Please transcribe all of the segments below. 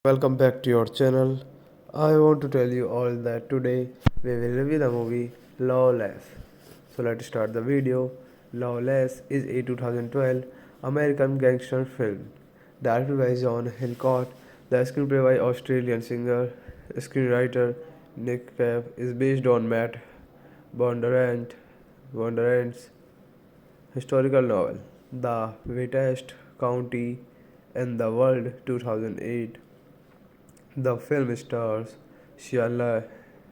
Welcome back to your channel. I want to tell you all that today we will review the movie Lawless. So let's start the video. Lawless is a 2012 American gangster film directed by John Hillcoat. The screenplay by Australian singer screenwriter Nick Cave is based on Matt Bondurant's historical novel, The Wettest County in the World 2008. The film stars Shia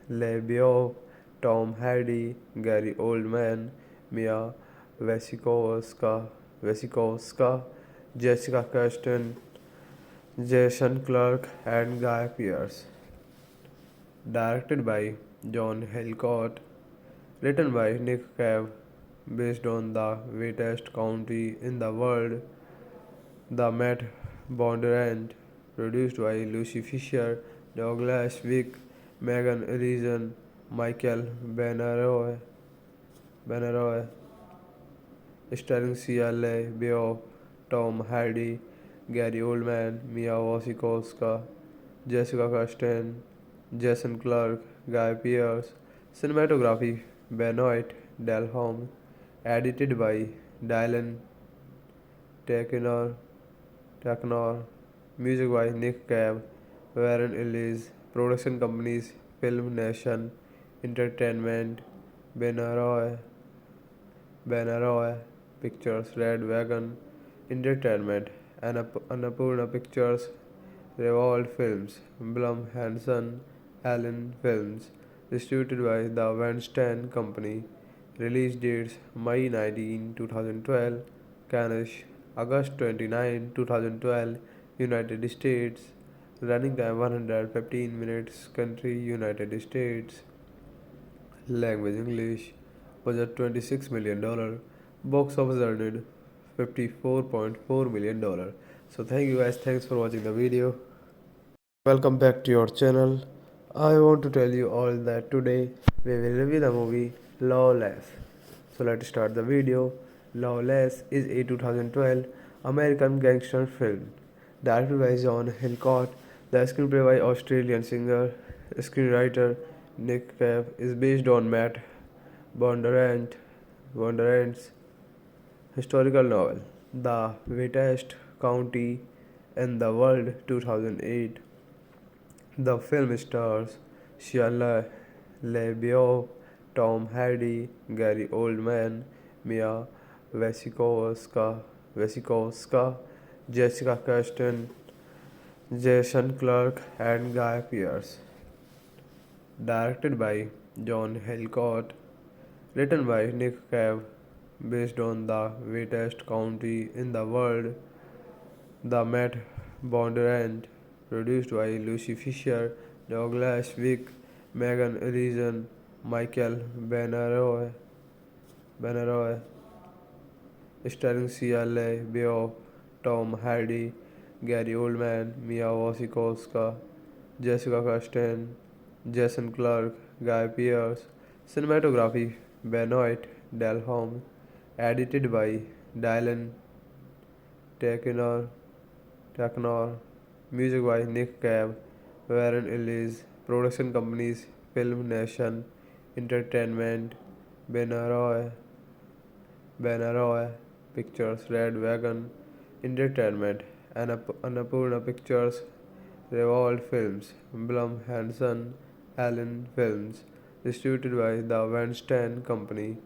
LaBeouf, Tom Hardy, Gary Oldman, Mia Wasikowska, Jessica Chastain, Jason Clarke, and Guy Pearce. Directed by John Hillcoat, written by Nick Cave, based on the wettest county in the world, the Matt Bondurant, produced by Lucy Fisher, Douglas Wick, Megan Ellison, Michael Benaroy, starring Sia LaBeouf, Tom Hardy, Gary Oldman, Mia Wasikowska, Jessica Chastain, Jason Clarke, Guy Pearce. Cinematography Benoit Delhomme. Edited by Dylan Taknor. Taknor. Music by Nick Cave, Warren Ellis. Production companies Film Nation Entertainment, Benaroy, Benaroy Pictures, Red Wagon Entertainment, Annapurna Pictures, Revolt Films, Blum Hansen, Allen Films. Distributed by the Weinstein Company. Release dates May 19, 2012, Cannes, August 29, 2012, United States. Running time 115 minutes. Country United States. Language English. Budget $26 million. Box office earned $54.4 million. So thank you guys. Thanks for watching the video. Welcome back to your channel. I want to tell you all that today we will review the movie Lawless. So let's start the video. Lawless is a 2012 American gangster film directed by John Hillcoat. The screenplay by Australian singer screenwriter Nick Cave is based on Matt Bondurant's historical novel, The Wettest County in the World 2008. The film stars Shia Lee Beouf, Tom Hardy, Gary Oldman, Mia Wasikowska, Jessica Chastain, Jason Clarke, and Guy Pearce. Directed by John Hillcoat, written by Nick Cave, based on the wettest county in the world, the Matt Bondurant, produced by Lucy Fisher, Douglas Wick, Megan Reason, Michael Benaroy, starring Sia Beouf, Tom Hardy, Gary Oldman, Mia Wasikowska, Jessica Chastain, Jason Clarke, Guy Pearce. Cinematography Benoit Delhomme. Edited by Dylan Taknor. Music by Nick Cave, Warren Ellis. Production companies Film Nation Entertainment, Benaroy Pictures, Red Wagon Entertainment, Annapurna Pictures, Revolt Films, Blum Hansen, Allen Films. Distributed by the Weinstein Company.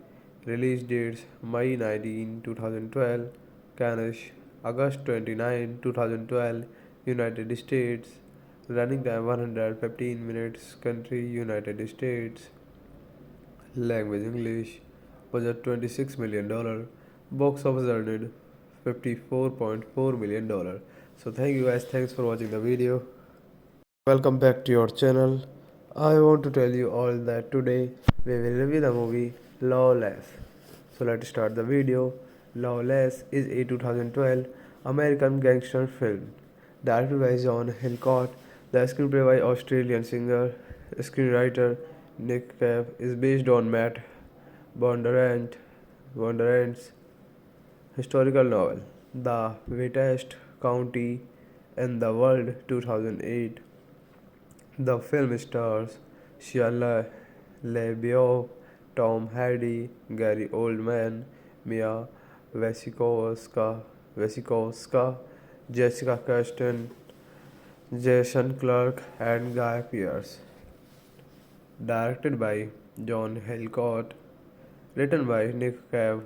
Release dates May 19, 2012, Cannes, August 29, 2012, United States. Running time 115 minutes, country United States. Language English. Budget $26 million. Box office earned $54.4 million. So thank you guys. Thanks for watching the video. Welcome back to your channel. I want to tell you all that today we will review the movie Lawless. So let's start the video. Lawless is a 2012 American gangster film directed by John Hillcoat. The screenplay by Australian singer screenwriter Nick Cave is based on Matt Bondurant's historical novel, The Wettest County in the World 2008. The film stars Shia LaBeouf, Tom Hardy, Gary Oldman, Mia Wasikowska, Jessica Chastain, Jason Clarke, and Guy Pearce. Directed by John Hillcoat, written by Nick Cave,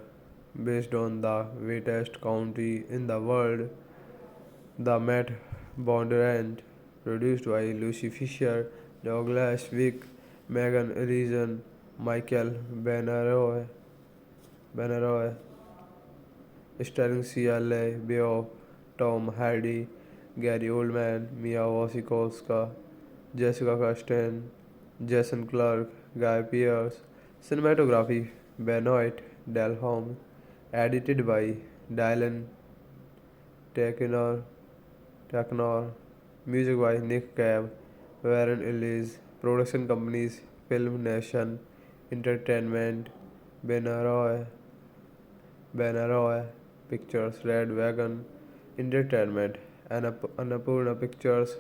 based on the wettest county in the world, the Matt Bondurant, produced by Lucy Fisher, Douglas Wick, Megan Reason, Michael Benaroy, starring Sia Beouf, Tom Hardy, Gary Oldman, Mia Wasikowska, Jessica Chastain, Jason Clarke, Guy Pearce. Cinematography Benoit Delhomme. Edited by Dylan Taknor. Music by Nick Cave, Warren Ellis. Production companies Film Nation Entertainment, Benaroy Pictures, Red Wagon Entertainment, Annapurna Pictures,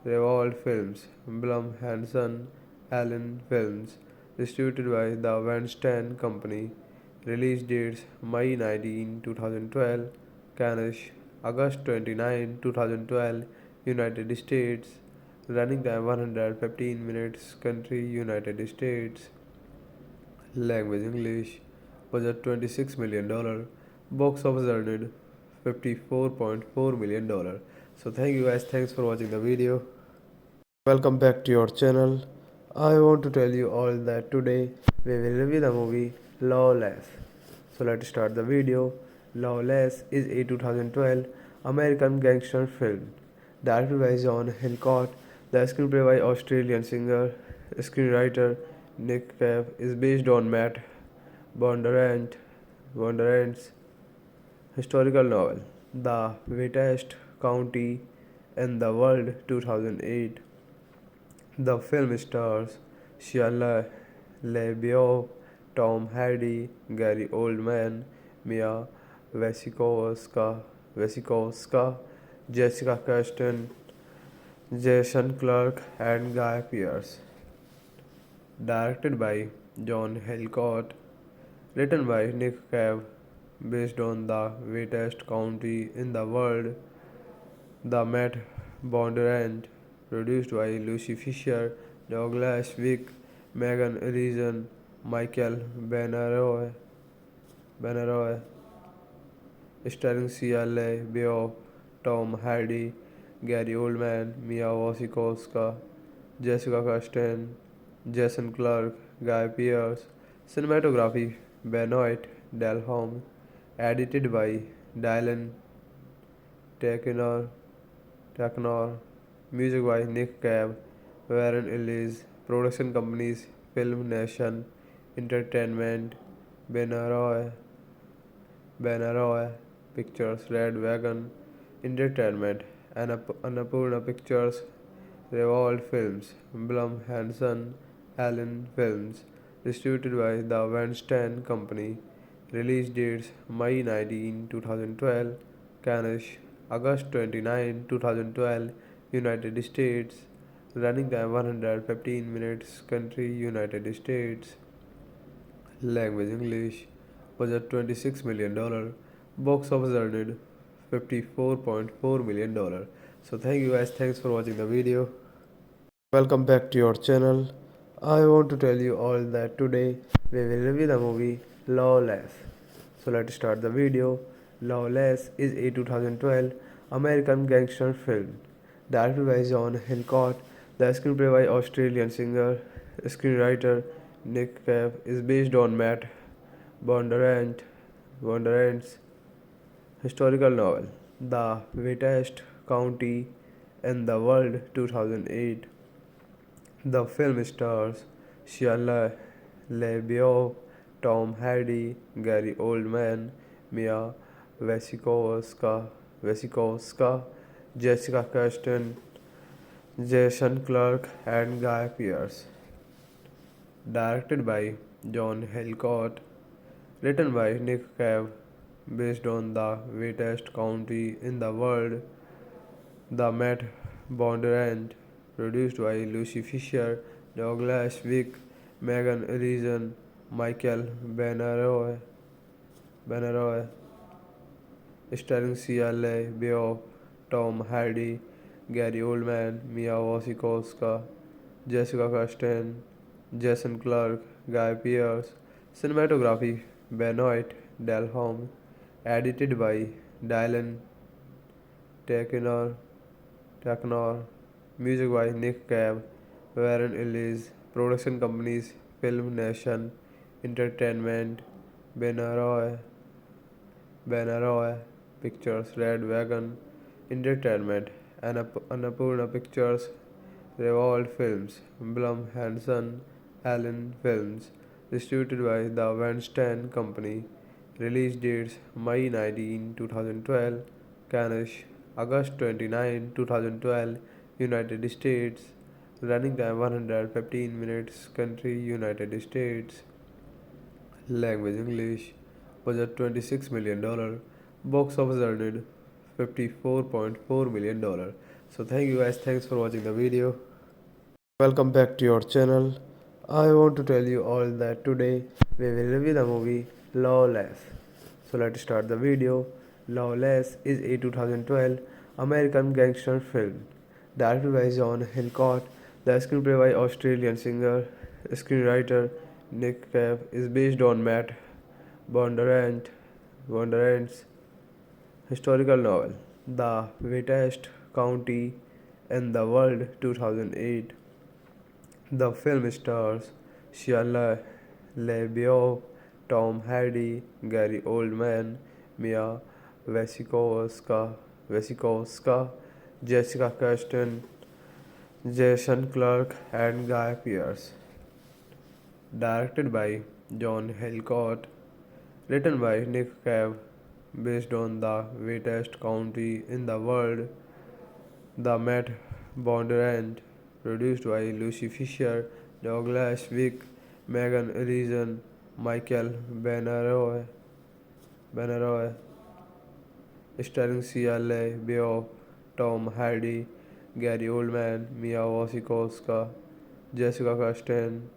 Revolt Films, Blum Hansen, Allen Films. Distributed by the Weinstein Company. Release dates May 19, 2012, Cannes, August 29, 2012, United States. Running time 115 minutes, country United States. Language English. Budget $26 million. Box office earned $54.4 million. So thank you guys. Thanks for watching the video. Welcome back to your channel. I want to tell you all that today we will review the movie Lawless. So let's start the video. Lawless is a 2012 American gangster film directed by John Hillcoat. The screenplay by Australian screenwriter Nick Cave is based on Matt Bondurant's historical novel, The Wettest County in the World 2008. The film stars Shia LaBeouf, Tom Hardy, Gary Oldman, Mia Wasikowska, Jessica Chastain, Jason Clarke, and Guy Pearce. Directed by John Hillcoat, written by Nick Cave, based on the wettest county in the world, the Matt Bondurant, produced by Lucy Fisher, Douglas Wick, Megan Reason, Michael Benaroy, starring Sia LaBeouf, Tom Hardy, Gary Oldman, Mia Wasikowska, Jessica Chastain, Jason Clarke, Guy Pearce. Cinematography Benoit Delhomme. Edited by Dylan Taknor. Taknor. Music by Nick Cave, Warren Ellis. Production companies Film Nation Entertainment, Benaroy, Benaroy Pictures, Red Wagon Entertainment, Annapurna Pictures, Revolt Films, Blum Hansen, Allen Films. Distributed by the Weinstein Company. Release dates May 19, 2012, Cannes, August 29, 2012, United States. Running time 115 minutes. Country United States. Language English. Budget $26 million. Box office earned $54.4 million. So thank you guys. Thanks for watching the video. Welcome back to your channel. I want to tell you all that today we will review the movie Lawless. So let's start the video. Lawless is a 2012 American gangster film directed by John Hillcoat. The screenplay by Australian singer screenwriter Nick Cave is based on Matt Bondurant's historical novel, The Wettest County in the World 2008. The film stars Shia LaBeouf, Tom Hardy, Gary Oldman, Mia Wasikowska, Jessica Chastain, Jason Clarke, and Guy Pearce. Directed by John Hillcoat, written by Nick Cave, based on the wettest county in the world, the Matt Bondurant, produced by Lucy Fisher, Douglas Wick, Megan Reason, Michael Benaroy, starring Sia LaBeouf, Tom Hardy, Gary Oldman, Mia Wasikowska, Jessica Chastain, Jason Clarke, Guy Pearce. Cinematography Benoit Delhomme. Edited by Dylan Taknor. Music by Nick Cave, Warren Ellis. Production companies Film Nation Entertainment, Benaroy Pictures, Red Wagon Entertainment, Annapurna Pictures, Revolt Films, Blum Hansen, Allen Films. Distributed by the Weinstein Company. Release dates May 19, 2012, Cannes, August 29, 2012, United States. Running time 115 minutes. Country United States. Language English. Budget $26 million. Box office earned $54.4 million. So thank you guys. Thanks for watching the video. Welcome back to your channel. I want to tell you all that today we will review the movie Lawless. So let's start the video. Lawless is a 2012 American gangster film directed by John Hillcoat. The screenplay by Australian singer screenwriter Nick Cave is based on Matt Bondurant's historical novel, The Wettest County in the World 2008. The film stars Shia LaBeouf, Tom Hardy, Gary Oldman, Mia Wasikowska, Jessica Chastain, Jason Clarke, and Guy Pearce. Directed by John Hillcoat, written by Nick Cave, based on the wettest county in the world, the Matt Bondurant, produced by Lucy Fisher, Douglas Wick, Megan Reason, Michael Benaroy, starring Sia LaBeouf, Tom Hardy, Gary Oldman, Mia Wasikowska, Jessica Chastain,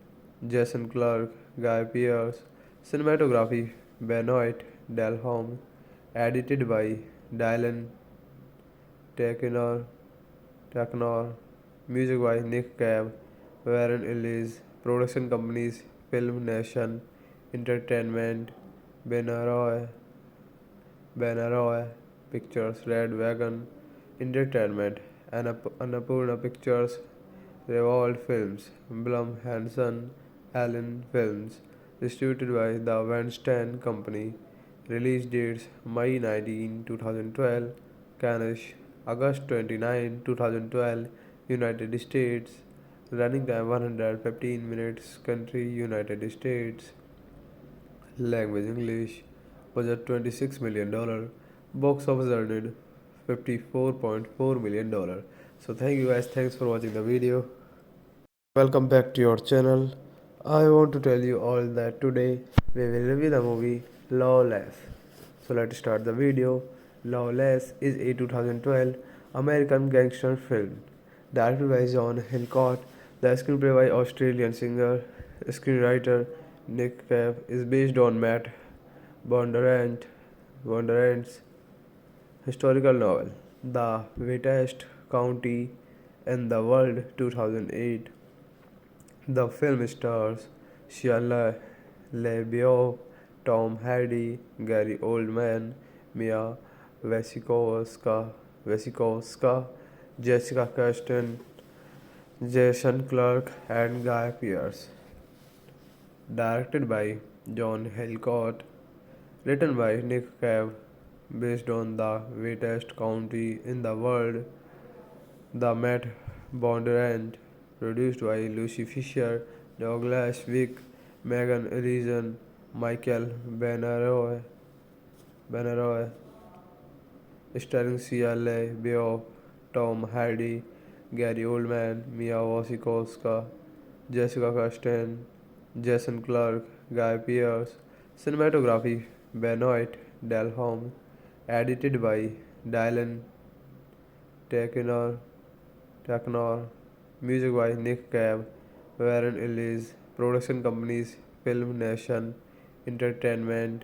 Jason Clarke, Guy Pearce. Cinematography Benoit Delhomme. Edited by Dylan Taknor. Music by Nick Cave, Warren Ellis. Production companies Film Nation Entertainment, Benaroy, Benaroy Pictures, Red Wagon Entertainment, Annapurna Pictures, Revolt Films, Blum Hansen, Allen Films, distributed by the Weinstein Company. Release dates May 19, 2012, Cannes, August 29, 2012, United States. Running time 115 minutes. Country United States. Language English. Budget $26 million. Box office earned $54.4 million. So thank you guys. Thanks for watching the video. Welcome back to your channel. I want to tell you all that today we will review the movie Lawless. So let's start the video. Lawless is a 2012 American gangster film directed by John Hillcoat. The screenplay by Australian singer screenwriter Nick Cave is based on Matt Bondurant's historical novel, The Wettest County in the World 2008. The film stars Shia LaBeouf, Tom Hardy, Gary Oldman, Mia Wasikowska, Jessica Chastain, Jason Clarke, and Guy Pearce. Directed by John Hillcoat, written by Nick Cave, based on the wettest county in the world, the Matt Bondurant, produced by Lucy Fisher, Douglas Wick, Megan Reason, Michael Benaroy, starring Sia LaBeouf, Tom Hardy, Gary Oldman, Mia Wasikowska, Jessica Chastain, Jason Clarke, Guy Pearce. Cinematography Benoit Delhomme. Edited by Dylan Taknor. Music by Nick Cave, Warren Ellis. Production companies Film Nation Entertainment,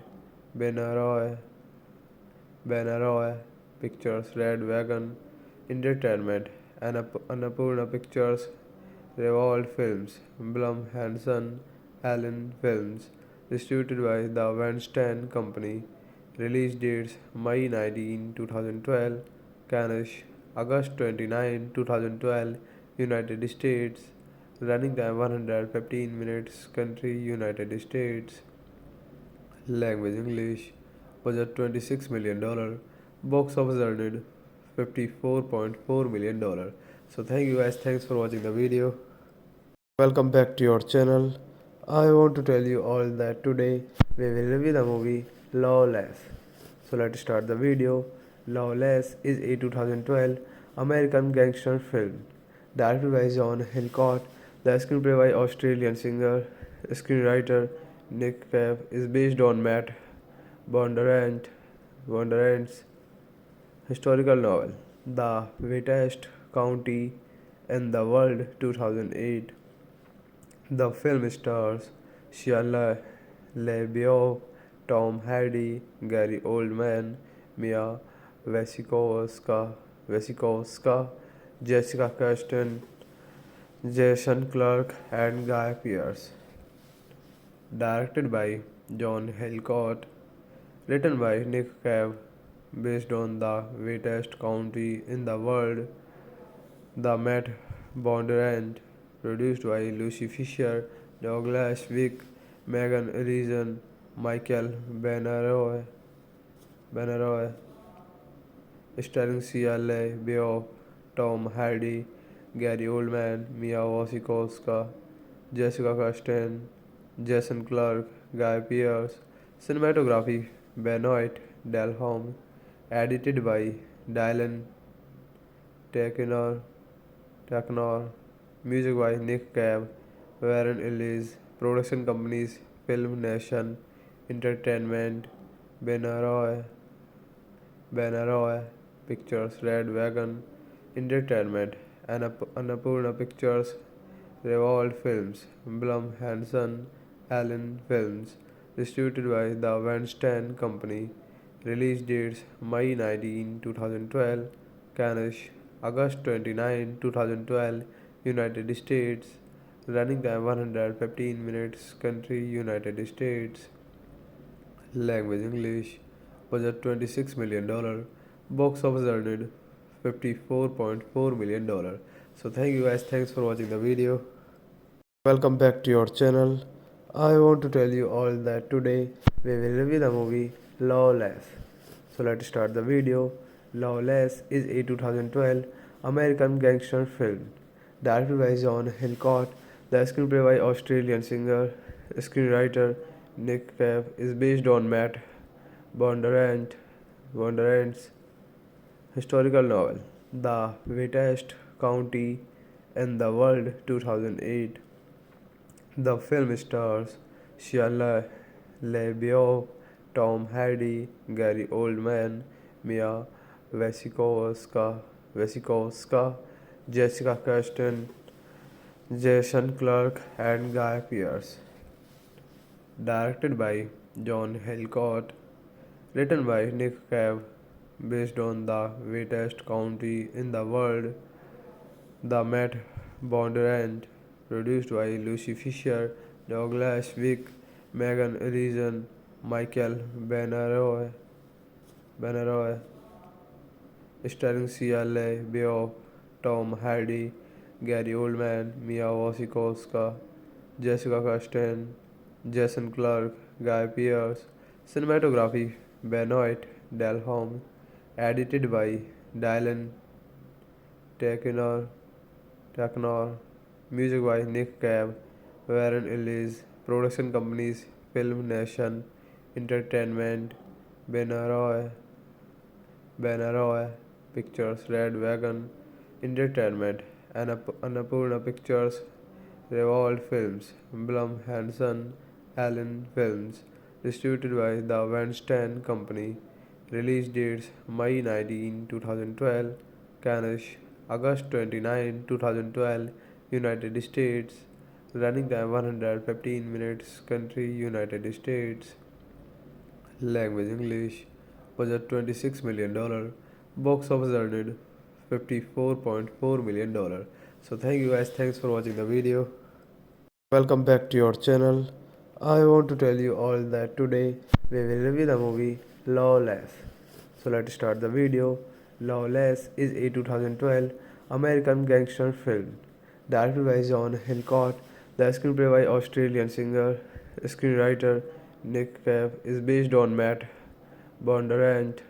Benaroy Pictures, Red Wagon Entertainment, Annapurna Pictures, Revolt Films, Blum Hansen, Allen Films, distributed by the Weinstein Company. Release dates May 19, 2012, Cannes, August 29, 2012, United States. Running time 115 minutes. Country United States. Language English. Budget $26 million. Box office earned $54.4 million. So thank you guys. Thanks for watching the video. Welcome back to your channel. I want to tell you all that today we will review the movie Lawless. So let's start the video. Lawless is a 2012 American gangster film directed by John Hillcoat. The screenplay by Australian screenwriter Nick Cave is based on Matt Bondurant's historical novel, The Wettest County in the World 2008. The film stars Shia LaBeouf, Tom Hardy, Gary Oldman, Mia Wasikowska, Jessica Chastain, Jason Clarke, and Guy Pearce. Directed by John Hillcoat, written by Nick Cave, based on the wettest county in the world, the Matt Bondurant, produced by Lucy Fisher, Douglas Wick, Megan Reason, Michael Benaroy, starring Sia LaBeouf, Tom Hardy, Gary Oldman, Mia Wasikowska, Jessica Chastain, Jason Clarke, Guy Pearce. Cinematography Benoit Delhomme. Edited by Dylan Taknor. Music by Nick Cave, Warren Ellis. Production companies Film Nation Entertainment, Benaroy Pictures, Red Wagon Entertainment, Annapurna Pictures, Revolt Films, Blum Hansen, Allen Films, distributed by the Weinstein Company. Release dates May 19, 2012, Cannes, August 29, 2012, United States. running time 115 minutes, country United States, language English, budget $26 million, box office earned $54.4 million. So thank you guys, thanks for watching the video. Welcome back to your channel. I want to tell you all that today we will review the movie Lawless. So let's start the video. Lawless is a 2012 American gangster film directed by John Hillcoat. The screenplay by Australian singer screenwriter Nick Cave is based on Matt Bondurant's historical novel, The Wettest County in the World 2008. The film stars Shia LaBeouf, Tom Hardy, Gary Oldman, Mia Wasikowska, Jessica Chastain, Jason Clarke, and Guy Pearce. Directed by John Hillcoat, written by Nick Cave, based on the wettest county in the world, the Matt Bondurant, produced by Lucy Fisher, Douglas Wick, Megan Reason, Michael Benaroy, starring Sia LaBeouf, Tom Hardy, Gary Oldman, Mia Wasikowska, Jessica Chastain, Jason Clarke, Guy Pearce. Cinematography Benoit Delhomme. Edited by Dylan Taknor. Music by Nick Cave, Warren Ellis. Production companies Film Nation Entertainment, Benaroy Pictures, Red Wagon Entertainment, Annapurna Pictures, Revolt Films, Blum Hansen, Allen Films. Distributed by the Weinstein Company. Release dates May 19, 2012, Cannes, August 29, 2012, United States. Running time 115 minutes, country United States, language English, budget $26 million, box office earned $54.4 million. So thank you guys, thanks for watching the video. Welcome back to your channel. I want to tell you all that today we will review the movie Lawless. So let's start the video. Lawless is a 2012 American gangster film directed by John Hillcoat. The screenplay by Australian screenwriter Nick Cave is based on Matt Bondurant's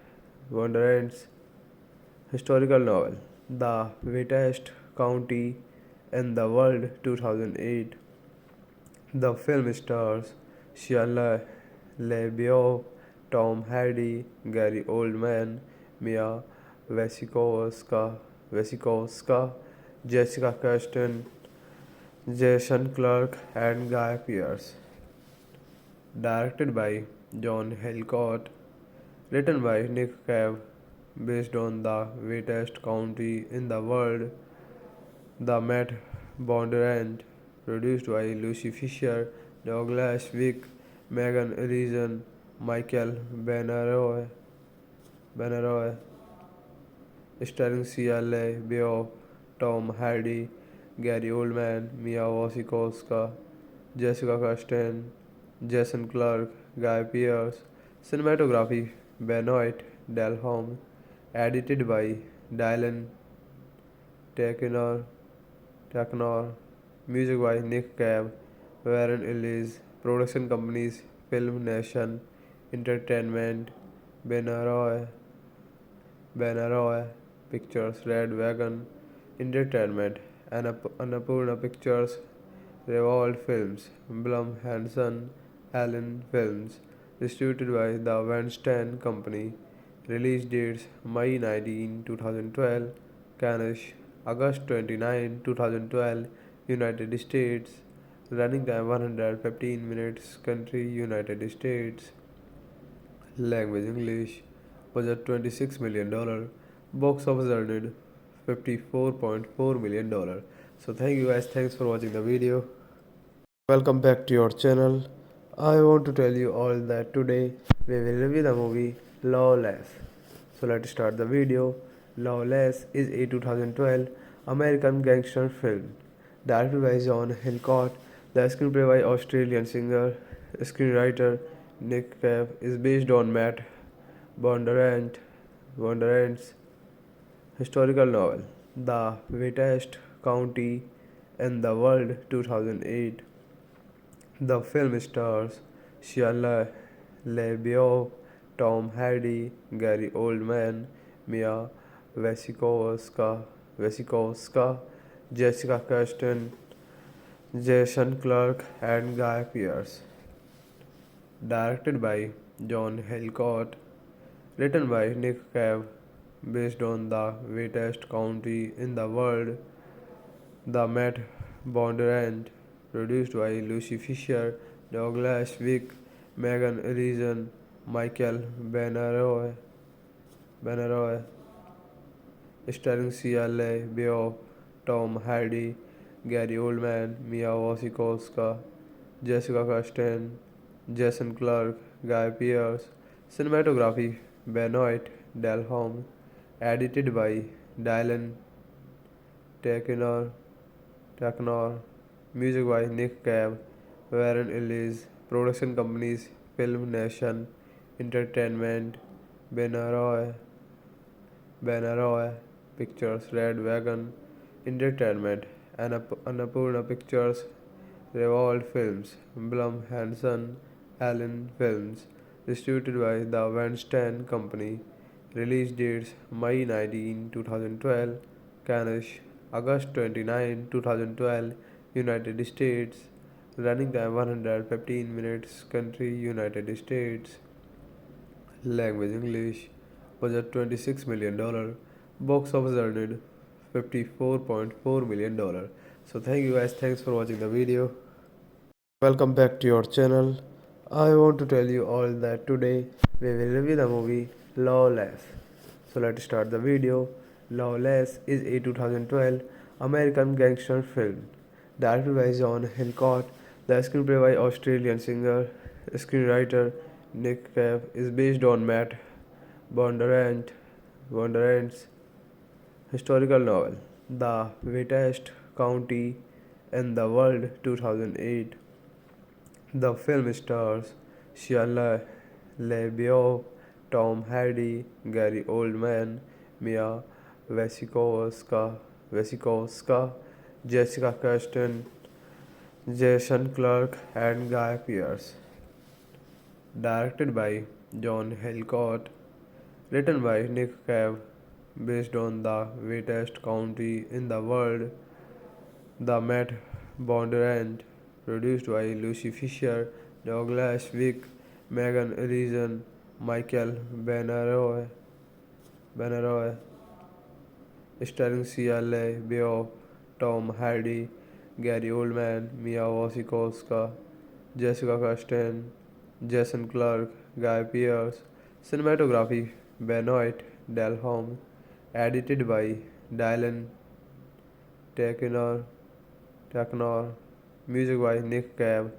historical novel, The Wettest County in the World 2008. The film stars Shia LaBeouf, Tom Hardy, Gary Oldman, Mia Wasikowska, Jessica Chastain, Jason Clarke, and Guy Pearce. Directed by John Hillcoat, written by Nick Cave, based on the wettest county in the world, the Matt Bondurant, produced by Lucy Fisher, Douglas Wick, Megan Reason, Michael Benaroy, starring Sia LaBeouf, Tom Hardy, Gary Oldman, Mia Wasikowska, Jessica Chastain, Jason Clarke, Guy Pearce. Cinematography Benoit Delhomme. Edited by Dylan Taknor. Music by Nick Cave, Warren Ellis. Production companies Film Nation Entertainment, Benaroy Pictures, Red Wagon Entertainment, Annapurna Pictures, Revolt Films, Blum Hansen, Allen Films. Distributed by the Weinstein Company. Release dates May 19, 2012, Cannes, August 29, 2012, United States. Running time 115 minutes, country United States, language English, budget $26 million, box office earned $54.4 million. So thank you guys, thanks for watching the video. Welcome back to your channel. I want to tell you all that today we will review the movie Lawless. So let's start the video. Lawless is a 2012 American gangster film directed by John Hillcoat. The screenplay by Australian screenwriter Nick Cave is based on Matt Bondurant's historical novel, The Wettest County in the World 2008. The film stars Shia LaBeouf, Tom Hardy, Gary Oldman, Mia Wasikowska, Jessica Chastain, Jason Clarke, and Guy Pearce. Directed by John Hillcoat, written by Nick Cave, based on the wettest county in the world, the Matt Bondurant, produced by Lucy Fisher, Douglas Wick, Megan Reason, Michael Benaroy, starring Sia LaBeouf, Tom Hardy, Gary Oldman, Mia Wasikowska, Jessica Chastain, Jason Clarke, Guy Pearce. Cinematography Benoit Delhomme. Edited by Dylan Taknor. Music by Nick Cave, Warren Ellis. Production companies Film Nation Entertainment, Benaroy Pictures, Red Wagon Entertainment, Annapurna Pictures, Revolt Films, Blum Hansen, Allen Films. Distributed by the Weinstein Company. Release dates May 19, 2012, Cannes, August 29, 2012, United States. Running time 115 minutes. Country United States. Language English. Budget $26 million. Box office earned $54.4 million. So thank you guys. Thanks for watching the video. Welcome back to your channel. I want to tell you all that today we will review the movie Lawless. So let's start the video. Lawless is a 2012 American gangster film directed by John Hillcoat. The screenplay by Australian screenwriter Nick Cave is based on Matt Bondurant's historical novel, The Wettest County in the World 2008. The film stars Shia LaBeouf, Tom Hardy, Gary Oldman, Mia Wasikowska, Jessica Chastain, Jason Clarke, and Guy Pearce. Directed by John Hillcoat, written by Nick Cave, based on the wettest county in the world, the Matt Bondurant, produced by Lucy Fisher, Douglas Wick, Megan Reason, Michael Benaroy, starring Sia LaBeouf, Tom Hardy, Gary Oldman, Mia Wasikowska, Jessica Chastain, Jason Clarke, Guy Pearce. Cinematography Benoit Delhomme. Edited by Dylan Taknor. Music by Nick Cave,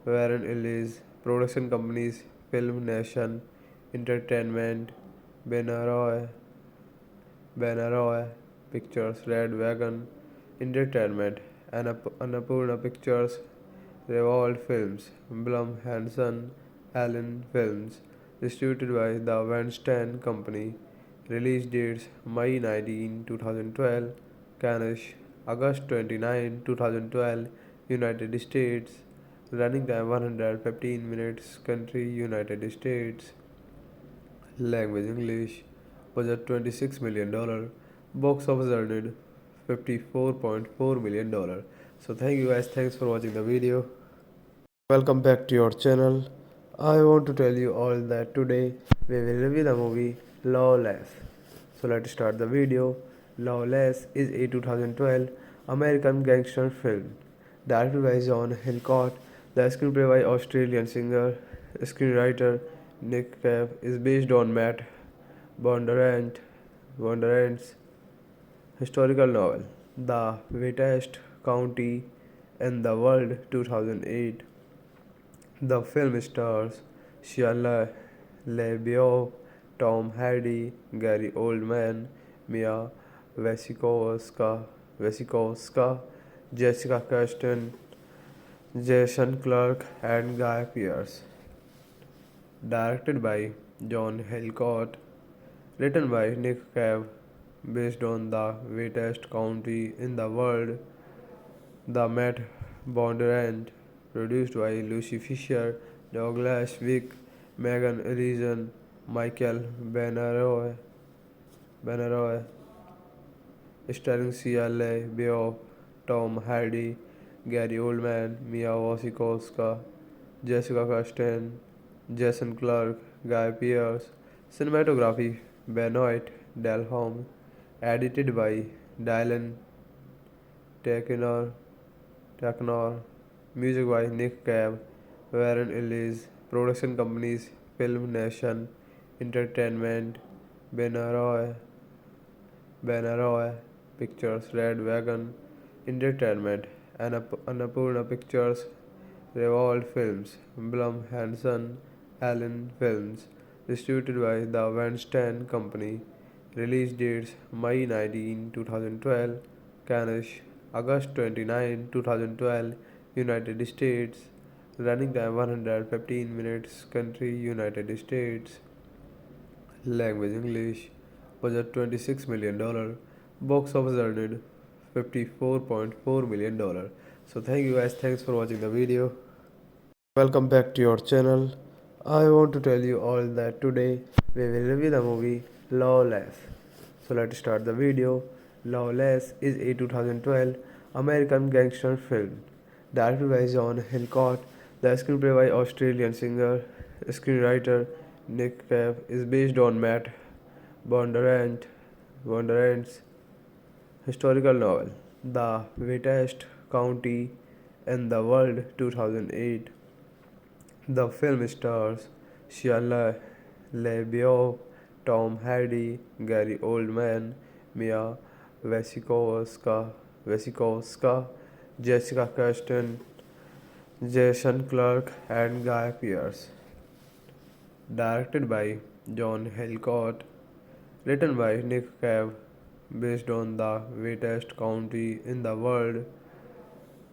Warren Ellis. Production companies Film Nation Entertainment, Benaroy Pictures, Red Wagon Entertainment, Annapurna Pictures, Revolt Films, Blum Hansen, Allen Films. Distributed by the Weinstein Company. Release dates May 19, 2012, Cannes, August 29, 2012, United States. Running time 115 minutes. Country United States. Language English. Budget $26 million. Box office earned $54.4 million. So thank you guys. Thanks for watching the video. Welcome back to your channel. I want to tell you all that today we will review the movie Lawless. So let's start the video. Lawless is a 2012 American gangster film directed by John Hillcoat. The screenplay by Australian screenwriter Nick Cave is based on Matt Bondurant's historical novel, The Wettest County in the World 2008. The film stars Shia LaBeouf, Tom Hardy, Gary Oldman, Mia Wasikowska, Jessica Chastain, Jason Clarke, and Guy Pearce. Directed by John Hillcoat, written by Nick Cave, based on the wettest county in the world, the Met Bondurant, produced by Lucy Fisher, Douglas Wick, Megan Reason, Michael Benaroy, starring CLA Beoff, Tom Hardy, Gary Oldman, Mia Wasikowska, Jessica Chastain, Jason Clarke, Guy Pearce. Cinematography Benoit Delhomme. Edited by Dylan Taknor. Taknor. Music by Nick Cave, Warren Ellis. Production companies Film Nation Entertainment, Benaroy, Benaroy Pictures, Red Wagon Entertainment, Annapurna Pictures, Revolt Films, Blum Hansen, Allen Films, distributed by the Weinstein Company. Release dates May 19, 2012, Cannes, August 29, 2012, United States. Running time 115 minutes. Country United States. Language English. Budget $26 million. Box office earned $54.4 million. So thank you guys. Thanks for watching the video. Welcome back to your channel. I want to tell you all that today we will review the movie Lawless. So let's start the video. Lawless is a 2012 American gangster film directed by John Hillcoat. The screenplay by Australian singer screenwriter Nick Cave is based on Matt Bondurant's historical novel, The Wettest County in the World 2008. The film stars Shia LaBeouf, Tom Hardy, Gary Oldman, Mia Wasikowska, Jessica Chastain, Jason Clarke, and Guy Pearce. Directed by John Hillcoat, written by Nick Cave, based on the wettest county in the world,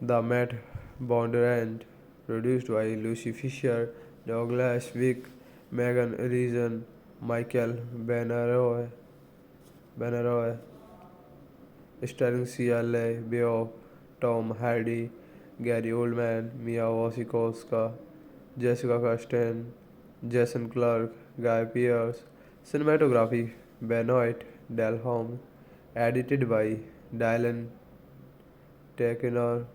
the Met Bondurant, produced by Lucy Fisher, Douglas Wick, Megan Reason, Michael Benaroy, starring CLA Beoff, Tom Hardy, Gary Oldman, Mia Wasikowska, Jessica Chastain, Jason Clarke, Guy Pearce. Cinematography Benoit Delhomme. Edited by Dylan Taknor.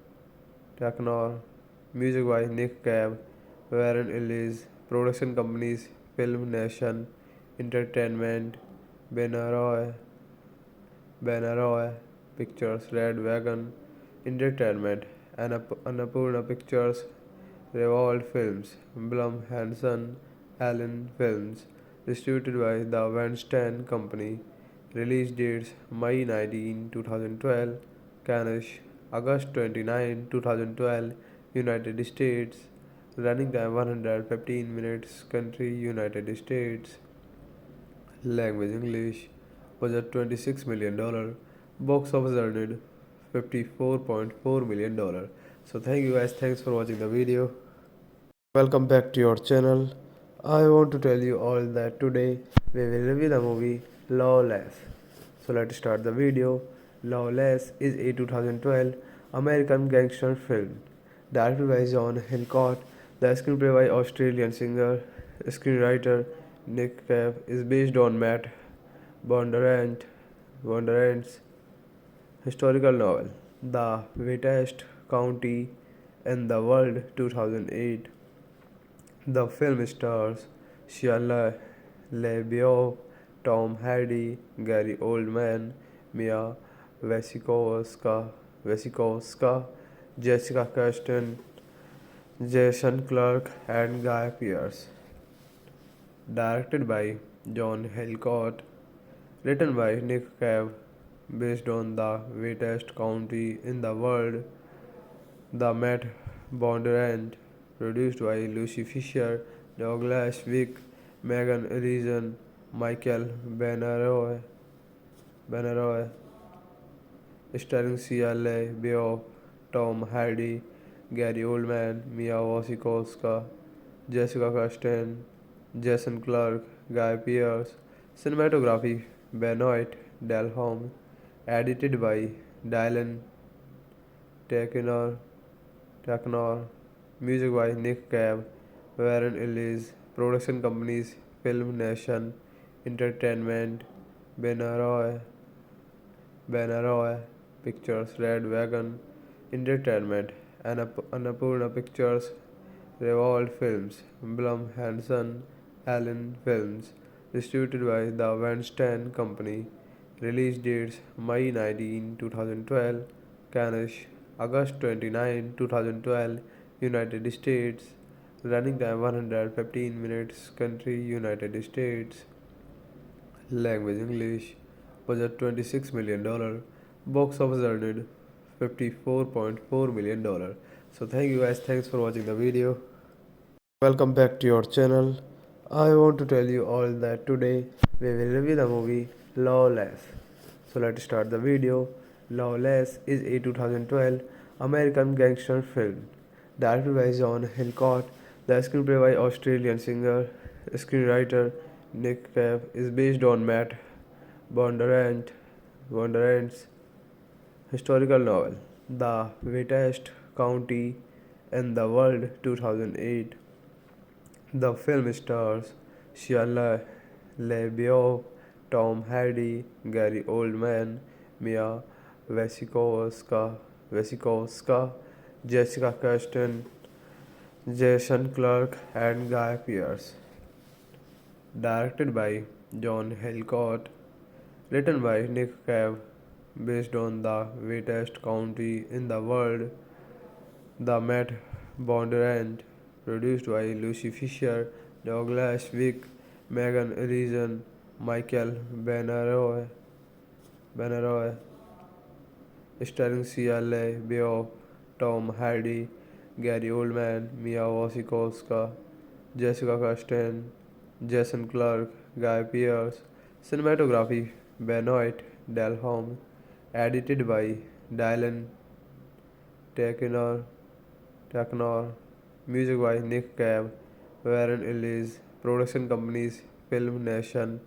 Music by Nick Cave, Warren Ellis. Production companies Film Nation Entertainment, Benaroy Pictures, Red Wagon Entertainment, Annapurna Pictures, Revolt Films, Blum Hansen, Allen Films, distributed by the Weinstein Company. Release dates May 19, 2012, Cannes, August 29, 2012, United States. Running time 115 minutes. Country United States. Language English. Budget $26 million. Box office earned $54.4 million. So thank you guys. Thanks for watching the video. Welcome back to your channel. I want to tell you all that today we will review the movie Lawless. So let's start the video. Lawless is a 2012 American gangster film directed by John Hillcoat. The screenplay by Australian singer screenwriter Nick Cave is based on Matt Bondurant's historical novel, The Wettest County in the World 2008. The film stars Shia LaBeouf, Tom Hardy, Gary Oldman, Mia Wasikowska, Jessica Chastain, Jason Clarke, and Guy Pearce. Directed by John Hillcoat, written by Nick Cave, based on the wettest county in the world, the Met Bondurant, produced by Lucy Fisher, Douglas Wick, Megan Reason, Michael Benaroy, starring CLA Beoff, Tom Hardy, Gary Oldman, Mia Wasikowska, Jessica Chastain, Jason Clarke, Guy Pearce. Cinematography Benoit Delhomme. Edited by Dylan Taknor. Taknor. Music by Nick Cave, Warren Ellis. Production companies Film Nation Entertainment, Benaroy, Benaroy Pictures, Red Wagon Entertainment, Annapurna Pictures, Revolt Films, Blum Hansen, Allen Films, distributed by the Weinstein Company. Release dates May 19, 2012, Cannes, August 29, 2012, United States. Running time 115 minutes. Country United States. Language English. Budget $26 million. Box office earned $54.4 million. So thank you guys. Thanks for watching the video. Welcome back to your channel. I want to tell you all that today we will review the movie Lawless. So let's start the video. Lawless is a 2012 American gangster film directed by John Hillcoat. The screenplay by Australian singer screenwriter Nick Cave is based on Matt Bondurant's historical novel, The Wettest County in the World 2008. The film stars Shia LaBeouf, Tom Hardy, Gary Oldman, Mia Wasikowska, Jessica Chastain, Jason Clarke, and Guy Pearce. Directed by John Hillcoat, written by Nick Cave, based on the wettest county in the world, the Matt Bondurant, produced by Lucy Fisher, Douglas Wick, Megan Reason, Michael Benaroy, starring Sia LaBeouf, Tom Hardy, Gary Oldman, Mia Wasikowska, Jessica Chastain, Jason Clarke, Guy Pearce. Cinematography Benoit Delhomme. Edited by Dylan Taknor. Music by Nick Cave, Warren Ellis. Production companies Film Nation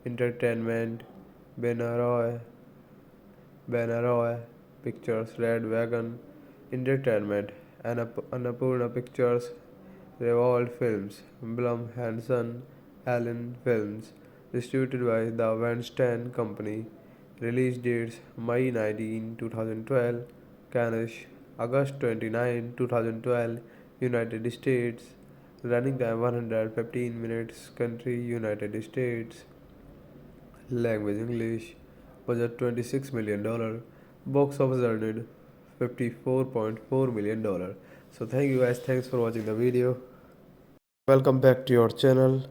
Entertainment, Benaroy Pictures, Red Wagon Entertainment, Annapurna Pictures, Revolt Films, Blum Hansen, Allen Films, distributed by the Weinstein Company. Release dates May 19, 2012, Cannes, August 29, 2012, United States. Running time 115 minutes. Country United States. Language English. Budget $26 million. Box office earned $54.4 million. So thank you guys. Thanks for watching the video. Welcome back to your channel.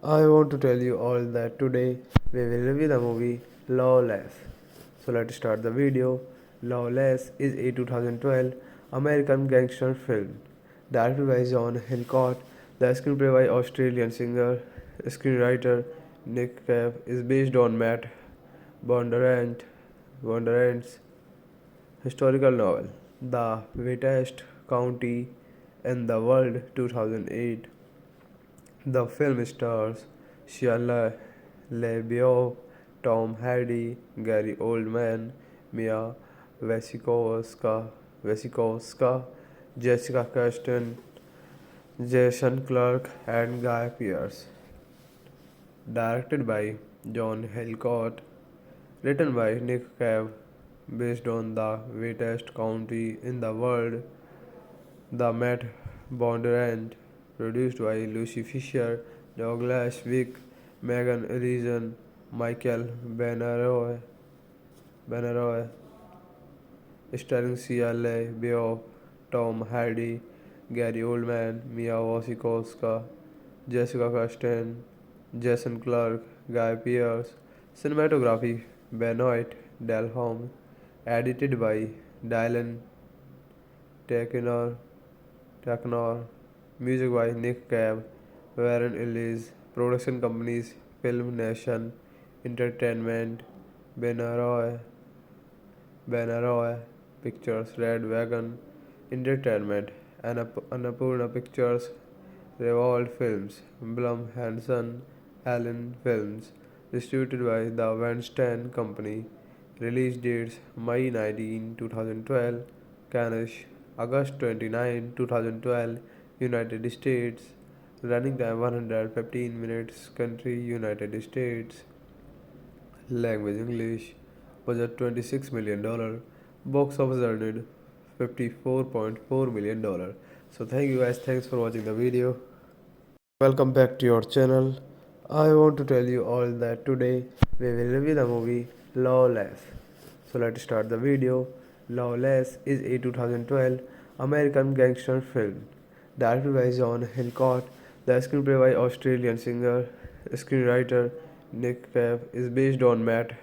I want to tell you all that today we will review the movie Lawless. So let's start the video. Lawless is a 2012 American gangster film directed by John Hillcoat. The screenplay by Australian screenwriter Nick Cave is based on Matt Bondurant's historical novel, The Wettest County in the World 2008. The film stars Shia LaBeouf, Tom Hardy, Gary Oldman, Mia Wasikowska, Jessica Chastain, Jason Clarke, and Guy Pearce. Directed by John Hillcoat, written by Nick Cave, based on the wettest county in the world, the Matt Bondurant, produced by Lucy Fisher, Douglas Wick, Megan Reason, Michael Benaroy, starring Sia LaBeouf, Tom Hardy, Gary Oldman, Mia Wasikowska, Jessica Chastain, Jason Clarke, Guy Pearce. Cinematography Benoit Delhomme. Edited by Dylan Taknor. Music by Nick Cave, Warren Ellis. Production companies Film Nation Entertainment, Benaroy Pictures, Red Wagon Entertainment, Annapurna Pictures, Revolt Films, Blum Hansen, Allen Films, distributed by the Weinstein Company. Release dates May 19, 2012, Cannes, August 29, 2012, United States. Running time 115 minutes. Country United States. Language English. Budget $26 million. Box office earned $54.4 million. So thank you guys. Thanks for watching the video. Welcome back to your channel. I want to tell you all that today we will review the movie Lawless. So let's start the video. Lawless is a 2012 American gangster film directed by John Hillcoat. The screenplay by Australian singer screenwriter Nick Cave is based on Matt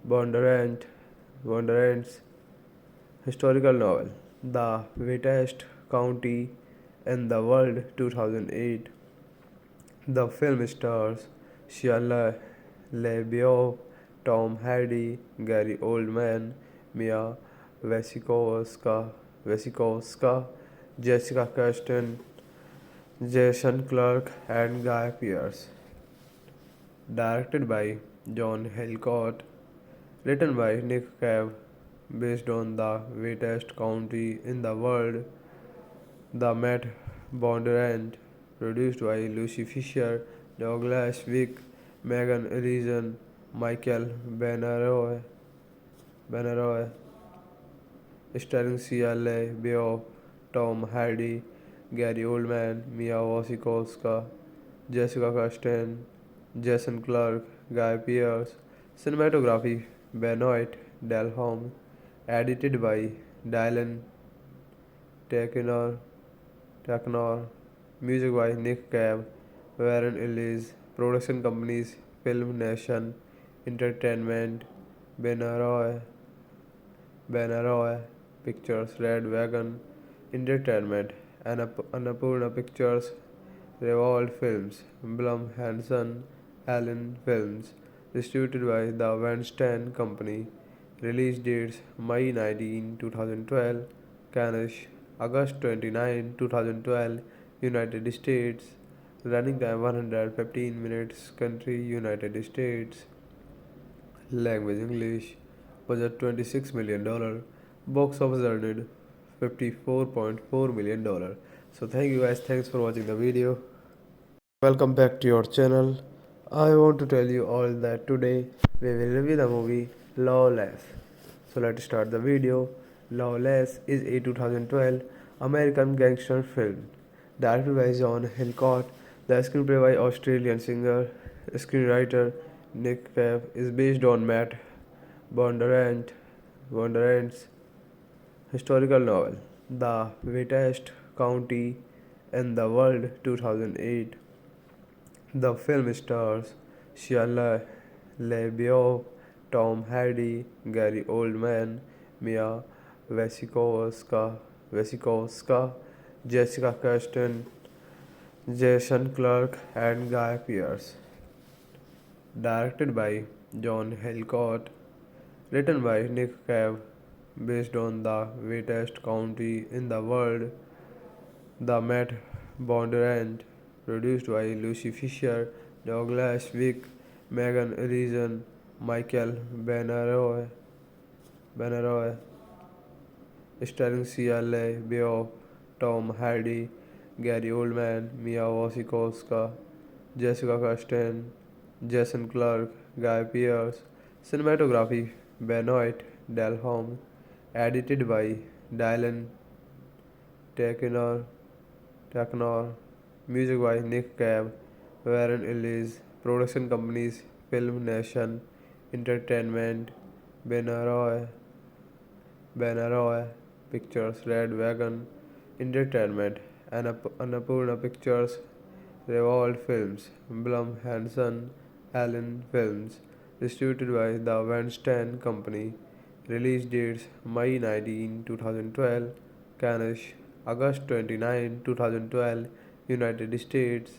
Bondurant's historical novel, The Wettest County in the World 2008. The film stars Shia LaBeouf, Tom Hardy, Gary Oldman, Mia Wasikowska, Jessica Chastain, Jason Clarke, and Guy Pearce. Directed by John Hillcoat, written by Nick Cave, based on the wettest county in the world, the Matt Bondurant, produced by Lucy Fisher, Douglas Wick, Megan Reason, Michael Benaroy, starring Sia LaBeouf, Tom Hardy, Gary Oldman, Mia Wasikowska, Jessica Chastain, Jason Clarke, Guy Pearce. Cinematography Benoit Delhomme. Edited by Dylan Taknor. Music by Nick Cave, Warren Ellis. Production companies Film Nation Entertainment, Benaroy Pictures, Red Wagon Entertainment, Annapurna Pictures, Revolt Films, Blum Hansen, Allen Films, distributed by the Weinstein Company. Release dates May 19, 2012, Cannes, August 29, 2012, United States. Running time 115 minutes. Country United States. Language English. Budget $26 million. Box office earned $54.4 million. So thank you guys. Thanks for watching the video. Welcome back to your channel. I want to tell you all that today we will review the movie Lawless. So let's start the video. Lawless is a 2012 American gangster film directed by John Hillcoat. The screenplay by Australian screenwriter Nick Cave is based on Matt Bondurant's historical novel, The Wettest County in the World 2008. The film stars Shia LaBeouf, Tom Hardy, Gary Oldman, Mia Wasikowska, Jessica Chastain, Jason Clarke, and Guy Pearce. Directed by John Hillcoat, written by Nick Cave, based on the wettest county in the world, the Matt Bondurant, produced by Lucy Fisher, Douglas Wick, Megan Reason, Michael Benaroy, starring Sia LaBeouf, Tom Hardy, Gary Oldman, Mia Wasikowska, Jessica Chastain, Jason Clarke, Guy Pearce. Cinematography Benoit Delhomme. Edited by Dylan Taknor. Music by Nick Cave, Warren Ellis. Production companies Film Nation Entertainment, Benaroy Pictures, Red Wagon Entertainment, Annapurna Pictures, Revolt Films, Blum Hansen, Allen Films, distributed by the Weinstein Company. Release dates May 19, 2012, Cannes, August 29, 2012, United States.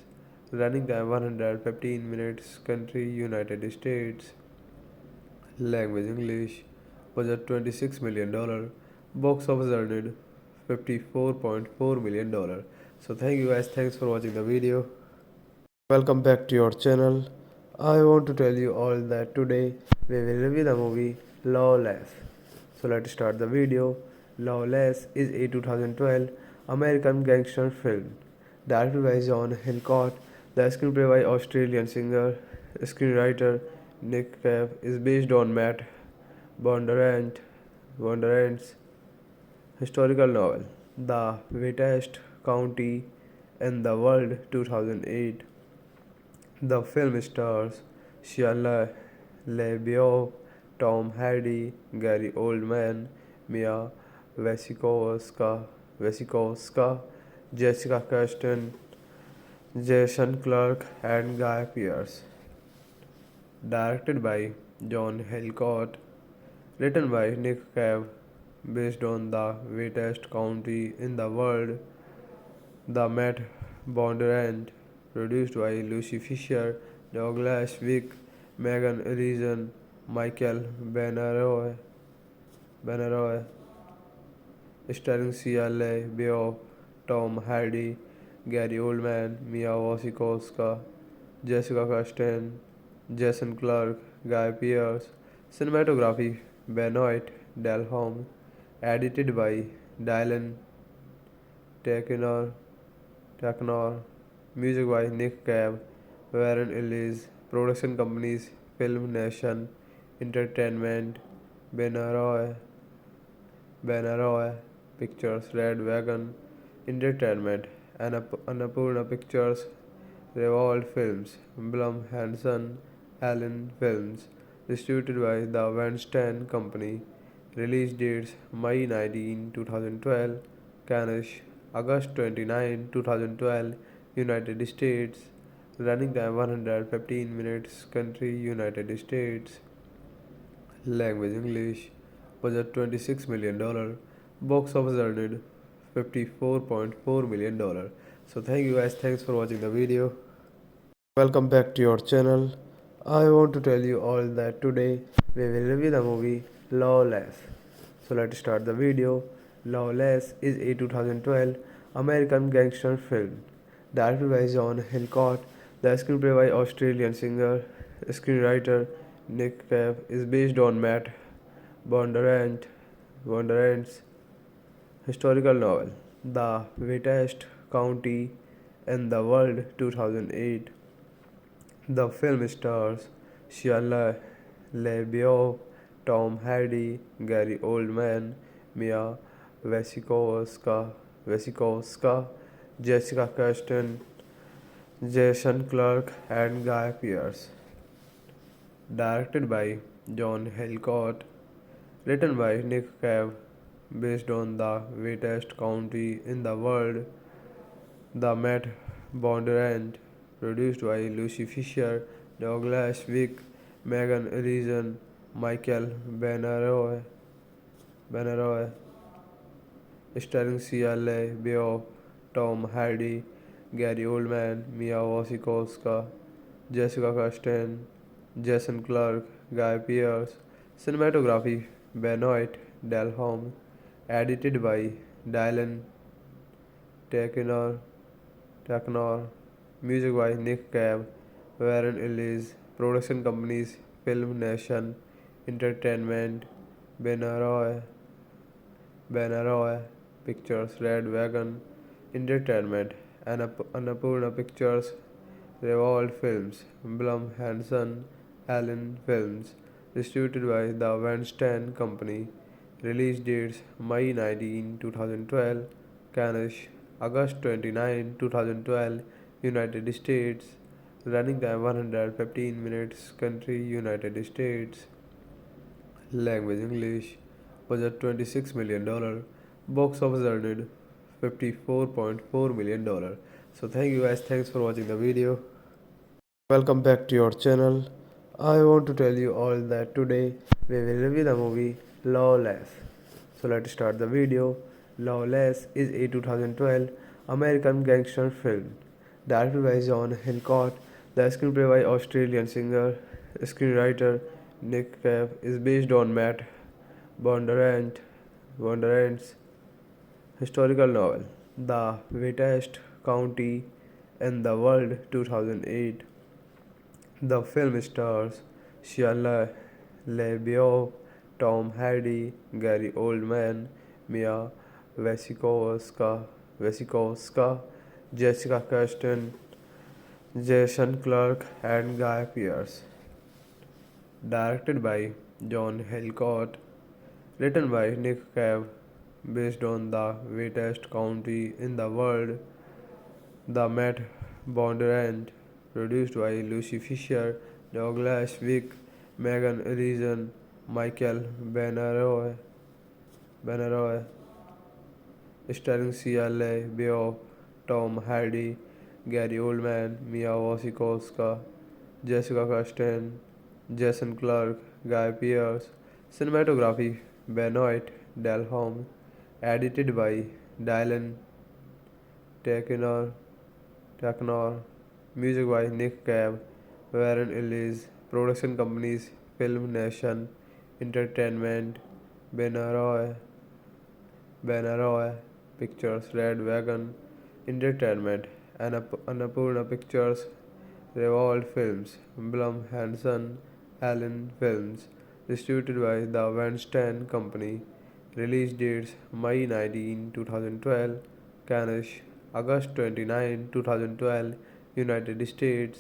Running time 115 minutes. Country United States. Language English. Budget $26 million. Box office earned $54.4 million. So thank you guys, thanks for watching the video. Welcome back to your channel. I want to tell you all that today we will review the movie Lawless. So let's start the video. Lawless is a 2012 American gangster film directed by John Hillcoat. The screenplay by Australian singer screenwriter Nick Cave is based on Matt Bondurant's historical novel, The Wettest County in the World 2008. The film stars Shia LaBeouf, Tom Hardy, Gary Oldman, Mia Wasikowska, Jessica Chastain, Jason Clarke, and Guy Pearce. Directed by John Hillcoat, written by Nick Cave, based on the wettest county in the world, the Matt Bondurant, produced by Lucy Fisher, Douglas Wick, Megan Reason, Michael Benaroy, starring Sia LaBeouf, Tom Hardy, Gary Oldman, Mia Wasikowska, Jessica Chastain, Jason Clarke, Guy Pearce. Cinematography Benoit Delhomme. Edited by Dylan Taknor. Music by Nick Cave, Warren Ellis. Production companies Film Nation Entertainment, Benaroy Pictures, Red Wagon Entertainment, Annapurna Pictures, Revolt Films, Blum Hansen, Allen Films. Distributed by the Weinstein Company. Release dates May 19, 2012, Cannes, August 29, 2012, United States. Running time 115 minutes. Country United States. Language English. Budget $26 million. Box office earned $54.4 million. So thank you guys, thanks for watching the video. Welcome back to your channel. I want to tell you all that today we will review the movie Lawless. So let's start the video. Lawless is a 2012 American gangster film directed by John Hillcoat. The screenplay by Australian screenwriter Nick Cave is based on Matt Bondurant's historical novel, The Wettest County in the World 2008. The film stars Shia LaBeouf, Tom Hardy, Gary Oldman, Mia Wasikowska, Jessica Chastain, Jason Clarke, and Guy Pearce. Directed by John Hillcoat, written by Nick Cave, based on the wettest county in the world, the Matt Bondurant, produced by Lucy Fisher, Douglas Wick, Megan Reason, Michael Benaroy, starring Sia LaBeouf, Tom Hardy, Gary Oldman, Mia Wasikowska, Jessica Chastain, Jason Clarke, Guy Pearce. Cinematography Benoit Delhomme. Edited by Dylan Taknor. Music by Nick Cave, Warren Ellis. Production companies Film Nation Entertainment, Benaroy Pictures, Red Wagon Entertainment, Annapurna Pictures, Revolt Films, Blum Hansen, Allen Films. Distributed by the Weinstein Company. Release dates May 19, 2012, Cannes, August 29, 2012, United States. Running time 115 minutes. Country United States. Language English. Budget $26 million. Box office earned $54.4 million. So thank you guys, thanks for watching the video. Welcome back to your channel. I want to tell you all that today we will review the movie Lawless. So let's start the video. Lawless is a 2012 American gangster film directed by John Hillcoat. The screenplay by Australian screenwriter Nick Cave is based on Matt Wonderland's historical novel, The Wettest County in the World 2008. The film stars Shia LaBeouf, Tom Hardy, Gary Oldman, Mia Wasikowska, Jessica Chastain, Jason Clarke, and Guy Pearce. Directed by John Hillcoat, written by Nick Cave, based on the wettest county in the world, the Met Bondurant, produced by Lucy Fisher, Douglas Wick, Megan Reason, Michael Benaroy, starring Sia LaBeouf, Tom Hardy, Gary Oldman, Mia Wasikowska, Jessica Chastain, Jason Clarke, Guy Pearce. Cinematography Benoit Delhomme. Edited by Dylan Taknor. Taknor. Music by Nick Cave, Warren Ellis. Production companies Film Nation Entertainment, Benaroy Pictures, Red Wagon Entertainment, Annapurna Pictures, Revolt Films, Blum Hansen, Allen Films. Distributed by the Weinstein Company. Release dates May 19, 2012, Cannes, August 29, 2012, United States.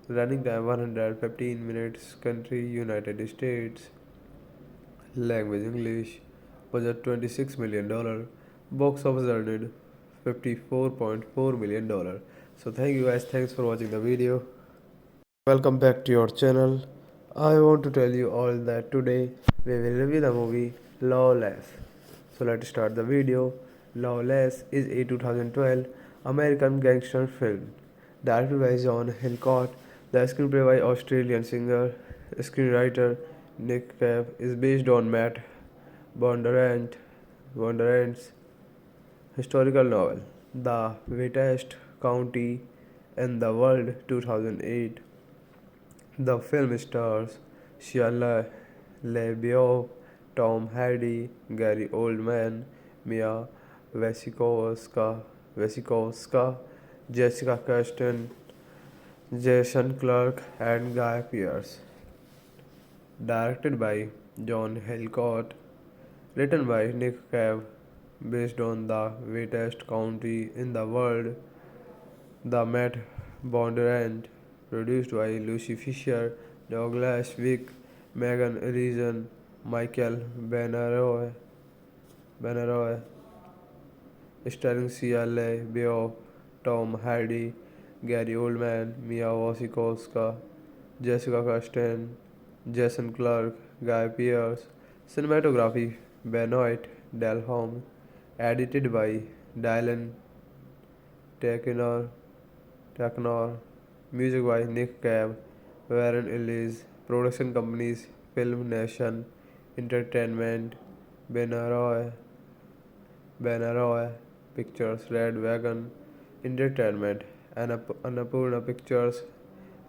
Running time 115 minutes. Country United States. Language English. Budget $26 million. Box office earned $54.4 million. So thank you guys. Thanks for watching the video. Welcome back to your channel. I want to tell you all that today we will review the movie Lawless. So let's start the video. Lawless is a 2012 American gangster film directed by John Hillcoat. The screenplay by Australian singer screenwriter Nick Cave is based on Matt Bondurant's historical novel, The Wettest County in the World 2008. The film stars Shia LaBeouf, Tom Hardy, Gary Oldman, Mia Wasikowska, Jessica Chastain, Jason Clarke, and Guy Pearce. Directed by John Hillcoat, written by Nick Cave, based on the wettest county in the world, the Met Bondurant, produced by Lucy Fisher, Douglas Wick, Megan Reason, Michael Benaroy, starring Sia LaBeouf, Tom Hardy, Gary Oldman, Mia Wasikowska, Jessica Chastain, Jason Clarke, Guy Pearce. Cinematography Benoit Delhomme. Edited by Dylan Taknor. Music by Nick Cave, Warren Ellis. Production companies Film Nation Entertainment, Benaroy Pictures, Red Wagon Entertainment, Annapurna Pictures,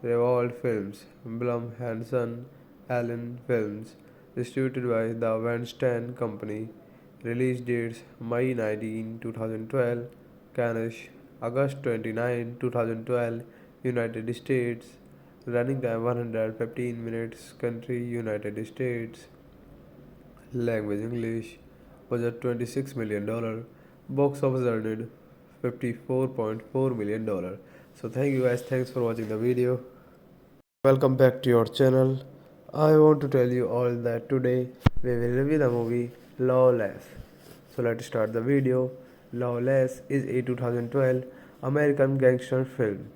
Revolt Films, Blum Hansen, Allen Films. Distributed by the Weinstein Company. Release dates May 19, 2012, Cannes, August 29, 2012, United States. Running time 115 minutes. Country United States. Language English. Budget $26 million. Box office earned $54.4 million. So thank you guys. Thanks for watching the video. Welcome back to your channel. I want to tell you all that today we will review the movie Lawless. So let's start the video. Lawless is a 2012 American gangster film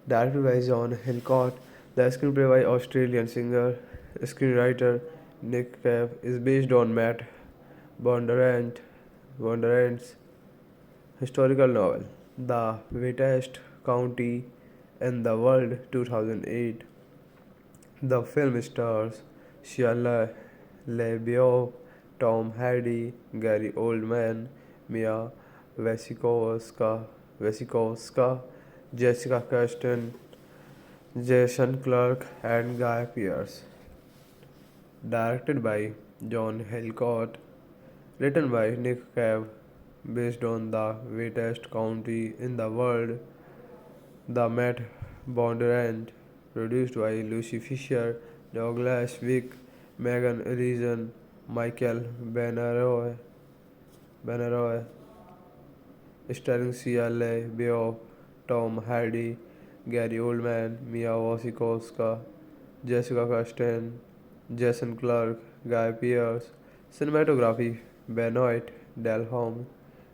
directed by John Hillcoat. The screenplay by Australian screenwriter Nick Cave is based on Matt Bondurant's historical novel, The Wettest County in the World 2008. The film stars Shia LaBeouf, Tom Hardy, Gary Oldman, Mia Wasikowska, Jessica Chastain, Jason Clarke, and Guy Pearce. Directed by John Hillcoat, written by Nick Cave, based on the wettest county in the world, the Matt Bondurant, produced by Lucy Fisher, Douglas Wick, Megan Reason, Michael Benaroy, starring Sia LaBeouf, Tom Hardy, Gary Oldman, Mia Wasikowska, Jessica Chastain, Jason Clarke, Guy Pearce. Cinematography Benoit Delhomme.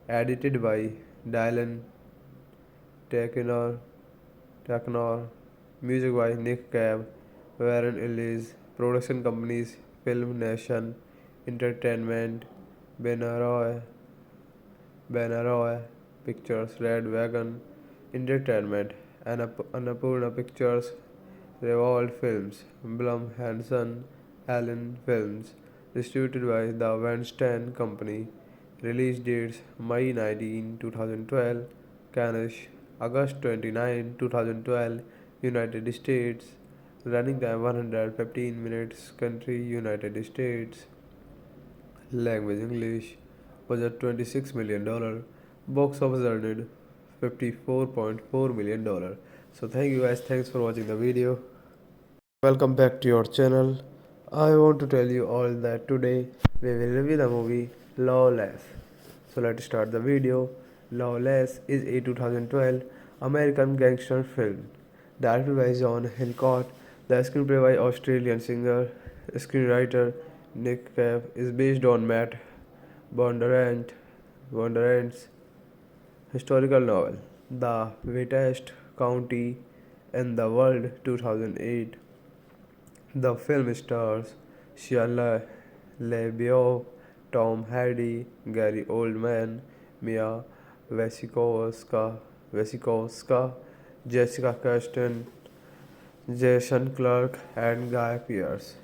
Edited by Dylan Taknor. Taknor. Music by Nick Cave, Warren Ellis. Production companies Film Nation Entertainment, Benaroy, Benaroy Pictures, Red Wagon Entertainment, Annapurna Pictures, Revolt Films, Blum Hansen, Allen Films, distributed by the Weinstein Company. Release dates May 19, 2012, Cannes, August 29, 2012, United States. Running time 115 minutes, country United States. Language English. Budget $26 million. Box office earned $54.4 million. So thank you guys. Thanks for watching the video. Welcome back to your channel. I want to tell you all that today we will review the movie Lawless. So let's start the video. Lawless is a 2012 American gangster film directed by John Hillcoat. The screenplay by Australian singer screenwriter Nick Cave is based on Matt Bondurant's historical novel, The Wettest County in the World 2008. The film stars Shia LaBeouf, Tom Hardy, Gary Oldman, Mia Wasikowska, Jessica Chastain, Jason Clarke, and Guy Pearce.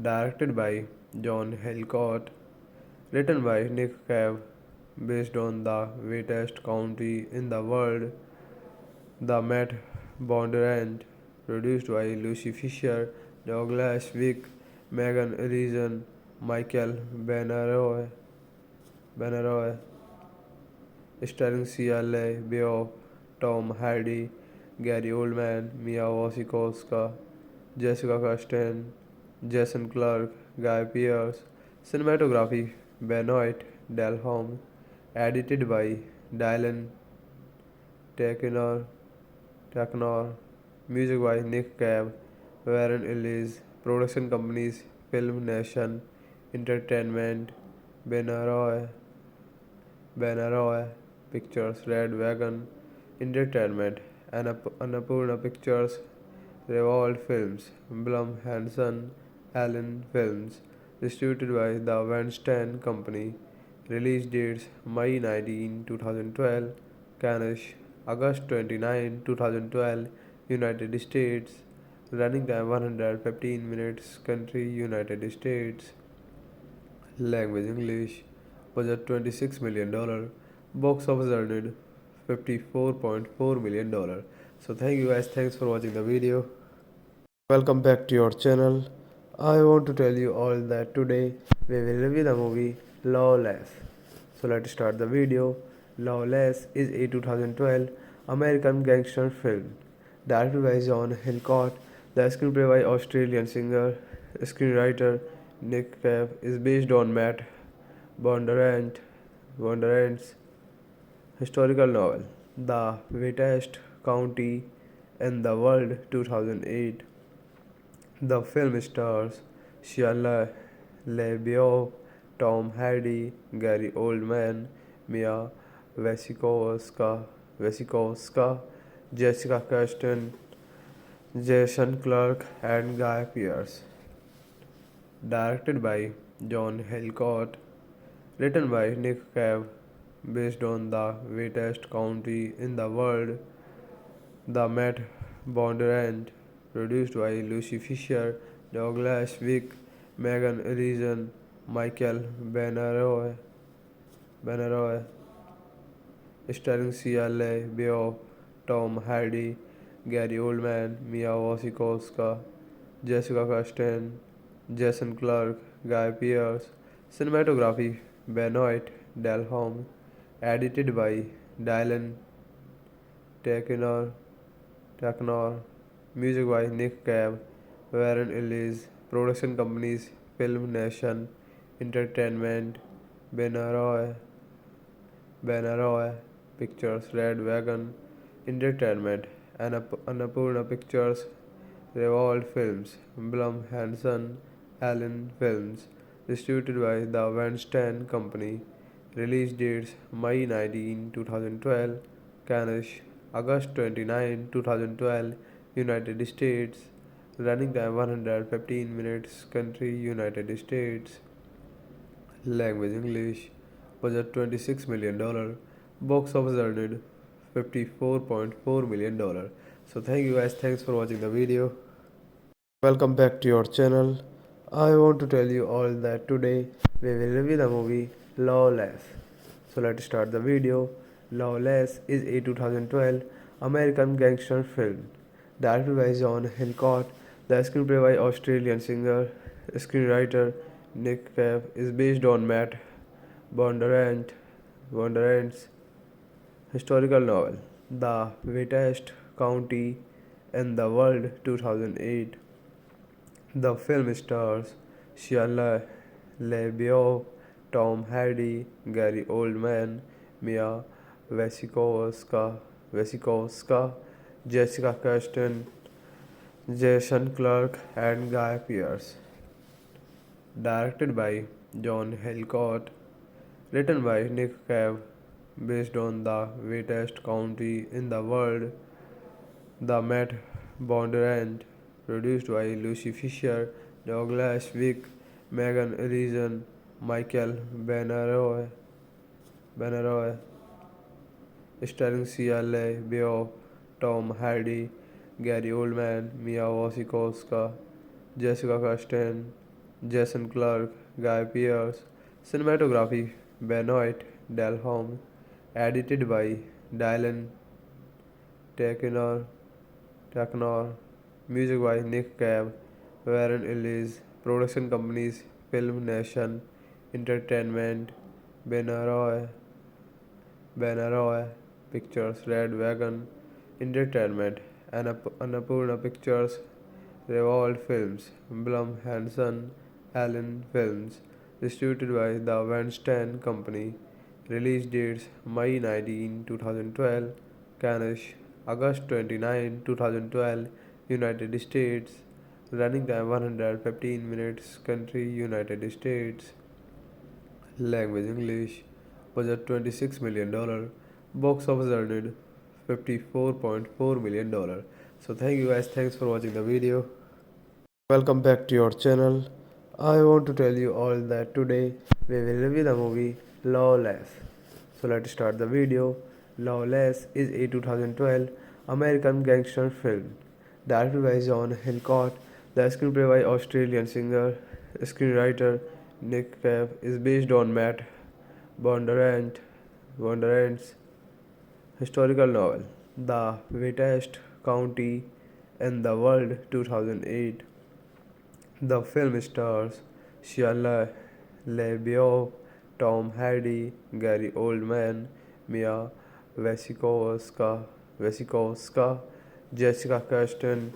Directed by John Hillcoat, written by Nick Cave, based on the wettest county in the world, the Matt Bondurant, produced by Lucy Fisher, Douglas Wick, Megan Reason, Michael Benaroy, starring Sia LaBeouf, Tom Hardy, Gary Oldman, Mia Wasikowska, Jessica Chastain, Jason Clarke, Guy Pearce. Cinematography Benoit Delhomme. Edited by Dylan Taknor. Music by Nick Cave, Warren Ellis. Production companies Film Nation Entertainment, Benaroy Pictures, Red Wagon Entertainment, Annapurna Pictures, Revolt Films, Blum Hansen, Allen Films, distributed by the Weinstein Company. Release dates May 19, 2012, Cannes, August 29, 2012, United States. Running time 115 minutes, country United States. Language English. Budget $26 million. Box office earned $54.4 million. So thank you guys. Thanks for watching the video. Welcome back to your channel. I want to tell you all that today we will review the movie Lawless. So let's start the video. Lawless is a 2012 American gangster film directed by John Hillcoat. The screenplay by Australian screenwriter Nick Cave is based on Matt Bondurant's historical novel, The Wettest County in the World 2008. The film stars Shia LaBeouf, Tom Hardy, Gary Oldman, Mia Wasikowska, Jessica Chastain, Jason Clarke, and Guy Pearce. Directed by John Hillcoat, written by Nick Cave, based on the wettest county in the world, the Matt Bondurant, produced by Lucy Fisher, Douglas Wick, Megan Reason, Michael Benaroy, starring Sia LaBeouf, Tom Hardy, Gary Oldman, Mia Wasikowska, Jessica Chastain, Jason Clarke, Guy Pearce. Cinematography Benoit Delhomme. Edited by Dylan Takenor. Taknor. Music by Nick Cave. Warren Ellis. Production companies Film Nation Entertainment. Benaroy. Benaroy Pictures. Red Wagon Entertainment. Annapurna Pictures. Revolt Films. Blum Hansen. Allen Films. Distributed by the Weinstein Company. Release dates May 19, 2012. Cannes, August 29, 2012. United States. Running time 115 minutes. Country United States. Language English. Budget $26 million. Box office earned $54.4 million. So thank you guys. Thanks for watching the video. Welcome back to your channel. I want to tell you all that today we will review the movie Lawless. So let's start the video. Lawless is a 2012 American gangster film directed by John Hillcoat. The screenplay by Australian singer screenwriter Nick Cave is based on Matt Bondurant's historical novel The Wettest County in the World 2008. The film stars Shia LaBeouf, Tom Hardy, Gary Oldman, Mia Wasikowska, Jessica Chastain, Jason Clarke, and Guy Pearce. Directed by John Hillcoat, written by Nick Cave, based on the wettest county in the world, the Matt Bondurant, produced by Lucy Fisher, Douglas Wick, Megan Reason, Michael Benaroy, starring Sia LaBeouf, Tom Hardy, Gary Oldman, Mia Wasikowska, Jessica Chastain, Jason Clarke, Guy Pearce. Cinematography Benoit Delhomme. Edited by Dylan Takenor. Music by Nick Cave, Warren Ellis. Production companies Film Nation Entertainment. Benaroy Pictures. Red Wagon Entertainment. Annapurna Pictures. Revolt Films. Blum Hansen. Allen Films. Distributed by the Weinstein Company. Release dates May 19, 2012. Cannes, August 29, 2012. United States. Running time 115 minutes. Country United States. Language English. Budget $26 million. Box office earned $54.4 million. So thank you guys. Thanks for watching the video. Welcome back to your channel. I want to tell you all that today we will review the movie Lawless. So let's start the video. Lawless is a 2012 American gangster film directed by John Hillcoat. The screenplay by Australian screenwriter Nick Cave is based on Matt Bondurant's historical novel The Wettest County in the World 2008. The film stars Shia LaBeouf, Tom Hardy, Gary Oldman, Mia Wasikowska, Jessica Chastain,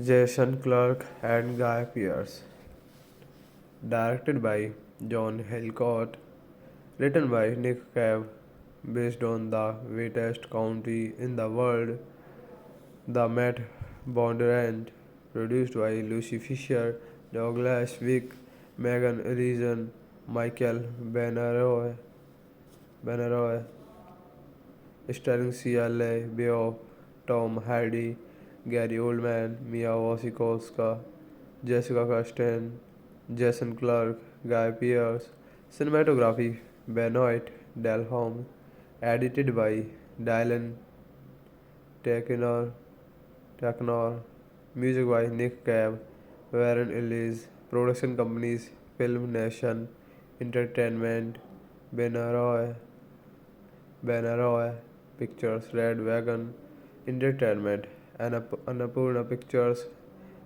Jason Clarke, and Guy Pearce. Directed by John Hillcoat, written by Nick Cave, based on the wettest county in the world, the Matt Bondurant, produced by Lucy Fisher, Douglas Wick, Megan Reason, Michael Benaroy, starring Sia LaBeouf, Tom Hardy, Gary Oldman, Mia Wasikowska, Jessica Chastain, Jason Clarke, Guy Pearce. Cinematography Benoit Delhomme. Edited by Dylan Takenor. Music by Nick Cave, Warren Ellis. Production companies Film Nation Entertainment. Benaroy Pictures. Red Wagon Entertainment. Annapurna Pictures.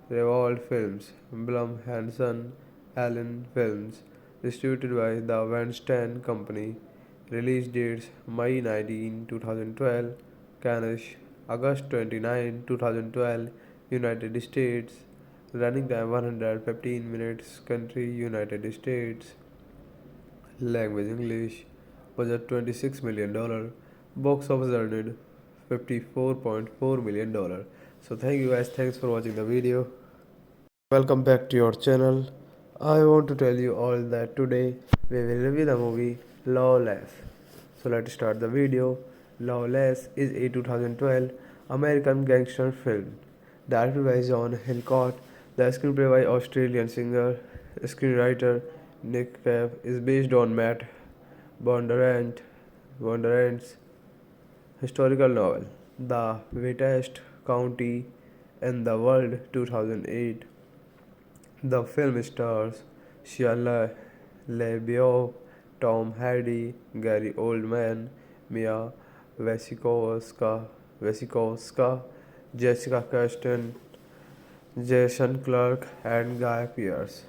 Revolt Films. Blum Hansen. Allen Films. distributed by the Weinstein Company. Release dates May 19, 2012, Cannes, August 29, 2012, United States. Running time 115 minutes. Country United States. Language English. Budget $26 million. Box office earned $54.4 million. So thank you guys. Thanks for watching the video. Welcome back to your channel. I want to tell you all that today we will review the movie Lawless. So let's start the video. Lawless is a 2012 American gangster film directed by John Hillcoat. The screenplay by Australian singer screenwriter Nick Cave is based on Matt Bondurant's historical novel, The Wettest County in the World 2008. The film stars Shia LaBeouf, Tom Hardy, Gary Oldman, Mia Wasikowska, Jessica Chastain, Jason Clarke, and Guy Pearce.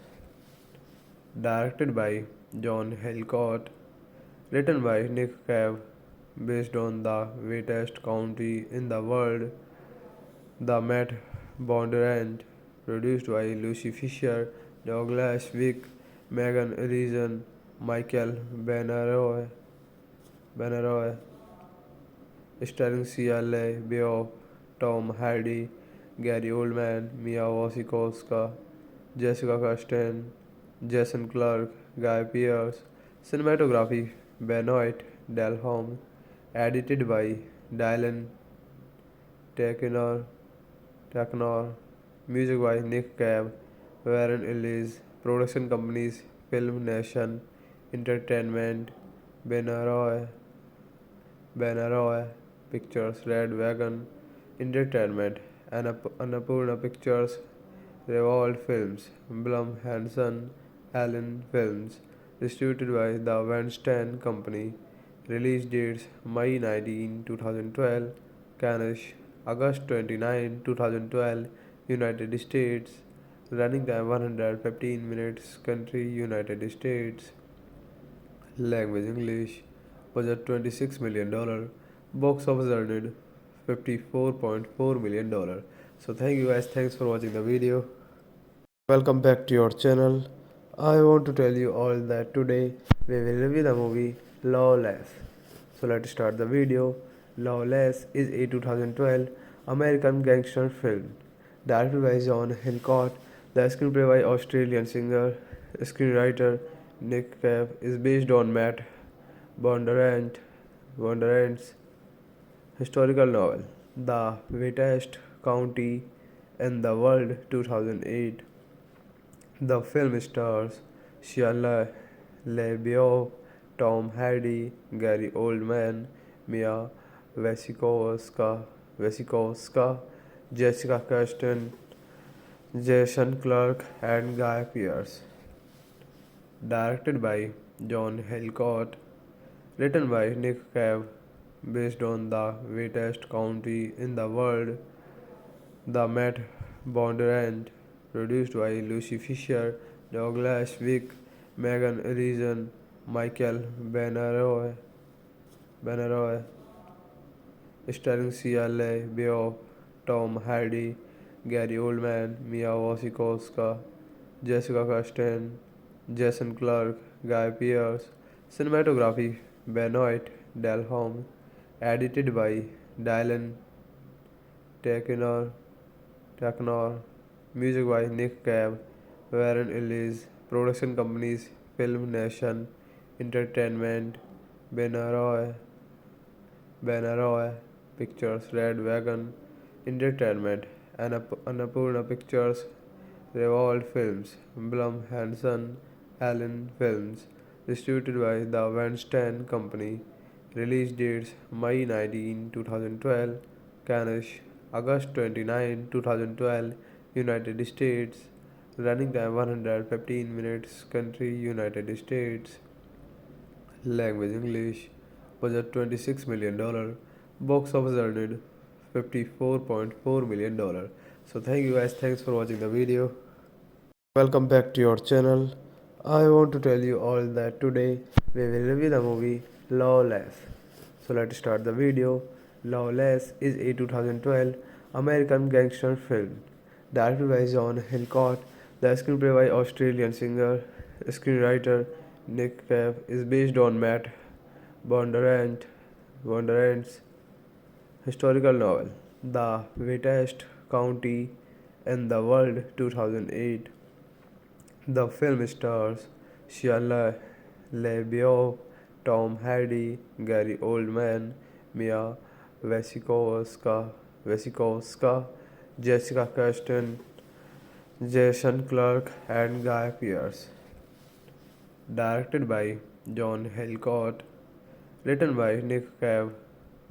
Directed by John Hillcoat, written by Nick Cave, based on the wettest county in the world, the Matt Bondurant, produced by Lucy Fisher, Douglas Wick, Megan Reason, Michael Benaroy, starring Sia LaBeouf, Tom Hardy, Gary Oldman, Mia Wasikowska, Jessica Chastain, Jason Clarke, Guy Pearce. Cinematography Benoit Delhomme. Edited by Dylan Taknor. Music by Nick Cave, Warren Ellis. Production companies Film Nation Entertainment, Benaroy Pictures, Red Wagon Entertainment, Annapurna Pictures, Revolt Films, Blum Hansen, Allen Films. Distributed by the Weinstein Company. Release dates May 19, 2012, Cannes, August 29, 2012, United States. Running time 115 minutes. Country United States. Language English. Budget $26 million. Box office earned $54.4 million. So thank you guys. Thanks for watching the video. Welcome back to your channel. I want to tell you all that today we will review the movie Lawless. So let's start the video. Lawless is a 2012 American gangster film directed by John Hillcoat. The screenplay by Australian screenwriter Nick Cave is based on Matt Bondurant's historical novel, The Wettest County in the World 2008. The film stars Shia LaBeouf, Tom Hardy, Gary Oldman, Mia Wasikowska, Jessica Chastain, Jason Clarke, and Guy Pearce. Directed by John Hillcoat, written by Nick Cave, based on the wettest county in the world, the Matt Bondurant, produced by Lucy Fisher, Douglas Wick, Megan Reason, Michael Benaroy, starring Sia LaBeouf, Tom Hardy, Gary Oldman, Mia Wasikowska, Jessica Chastain, Jason Clarke, Guy Pearce. Cinematography Benoit Delhomme. Edited by Dylan Taknor. Music by Nick Cave, Warren Ellis. Production companies Film Nation Entertainment, Benaroy Pictures, Red Wagon Entertainment, Annapurna Pictures, Revolt Films, Blum Hansen, Allen Films. Distributed by the Weinstein Company. Release dates May 19, 2012, Cannes, August 29, 2012, United States. Running time 115 minutes. Country United States. Language English. Budget $26 million. Box office earned $54.4 million. So thank you guys. Thanks for watching the video. Welcome back to your channel. I want to tell you all that today we will review the movie Lawless. So let's start the video. Lawless is a 2012 American gangster film directed by John Hillcoat. The screenplay by Australian singer screenwriter Nick Cave is based on Matt Bondurant's historical novel, The Wettest County in the World 2008. The film stars Shia LaBeouf, Tom Hardy, Gary Oldman, Mia Wasikowska, Jessica Chastain, Jason Clarke, and Guy Pearce. Directed by John Hillcoat, written by Nick Cave,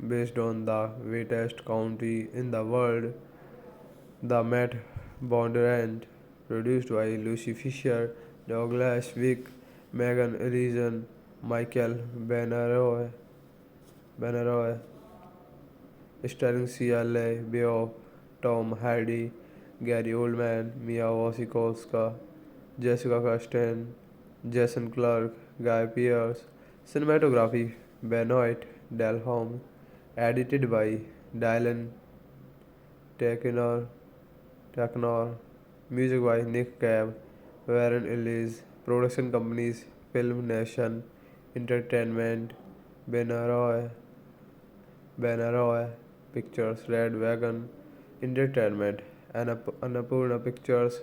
based on the wettest county in the world, the Matt Bondurant, produced by Lucy Fisher, Douglas Wick, Megan Reason, Michael Benaroy, starring Sia LaBeouf, Tom Hardy, Gary Oldman, Mia Wasikowska, Jessica Chastain, Jason Clarke, Guy Pearce. Cinematography Benoit Delhomme. Edited by Dylan Taknor. Music by Nick Cave, Warren Ellis. Production companies Film Nation Entertainment, Benaroy Pictures, Red Wagon Entertainment, Annapurna Pictures,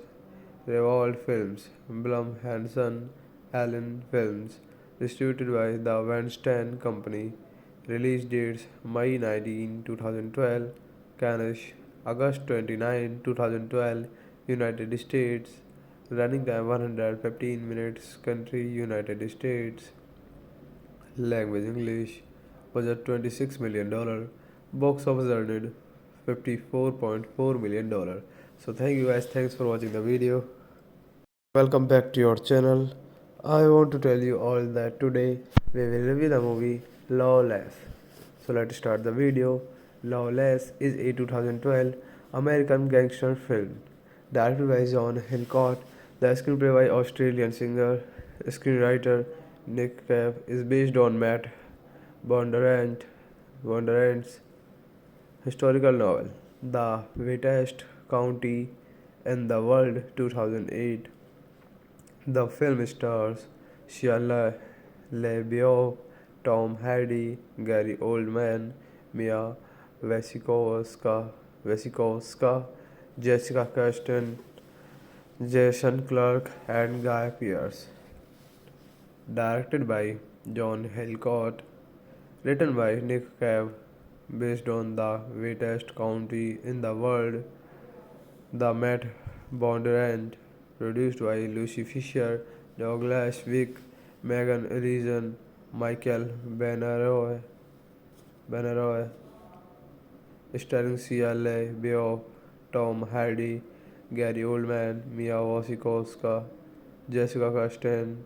Revolt Films, Blum Hansen, Allen Films. Distributed by the Weinstein Company. Release dates May 19, 2012, Cannes, August 29, 2012, United States. Running time 115 minutes. Country United States. Language English. Budget $26 million. Box office earned $54.4 million. So thank you guys. Thanks for watching the video. Welcome back to your channel. I want to tell you all that today we will review the movie Lawless. So let's start the video. Lawless is a 2012 American gangster film directed by John Hillcoat. The screenplay by Australian singer screenwriter Nick Cave is based on Matt Bondurant's historical novel, The Wettest County in the World 2008. The film stars Shia LaBeouf, Tom Hardy, Gary Oldman, Mia Wasikowska, Jessica Chastain, Jason Clarke, and Guy Pearce. Directed by John Hillcoat, written by Nick Cave, based on the wettest county in the world, the Matt Bondurant, produced by Lucy Fisher, Douglas Wick, Megan Reason, Michael Benaroy, starring Sia LaBeouf, Tom Hardy, Gary Oldman, Mia Wasikowska, Jessica Chastain,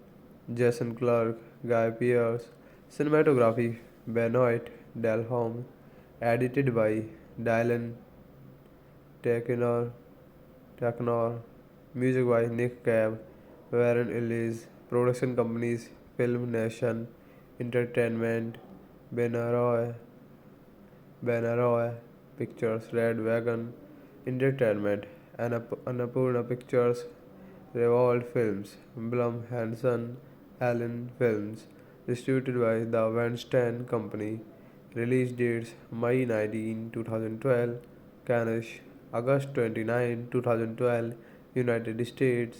Jason Clarke, Guy Pearce. Cinematography Benoit Delhomme. Edited by Dylan Taknor. Music by Nick Cave, Warren Ellis. Production companies Film Nation Entertainment, Benaroy Pictures, Red Wagon Entertainment, Annapurna Pictures, Revolt Films, Blum Hansen, Allen Films. Distributed by the Weinstein Company. Release dates May 19, 2012, Cannes, August 29, 2012, United States.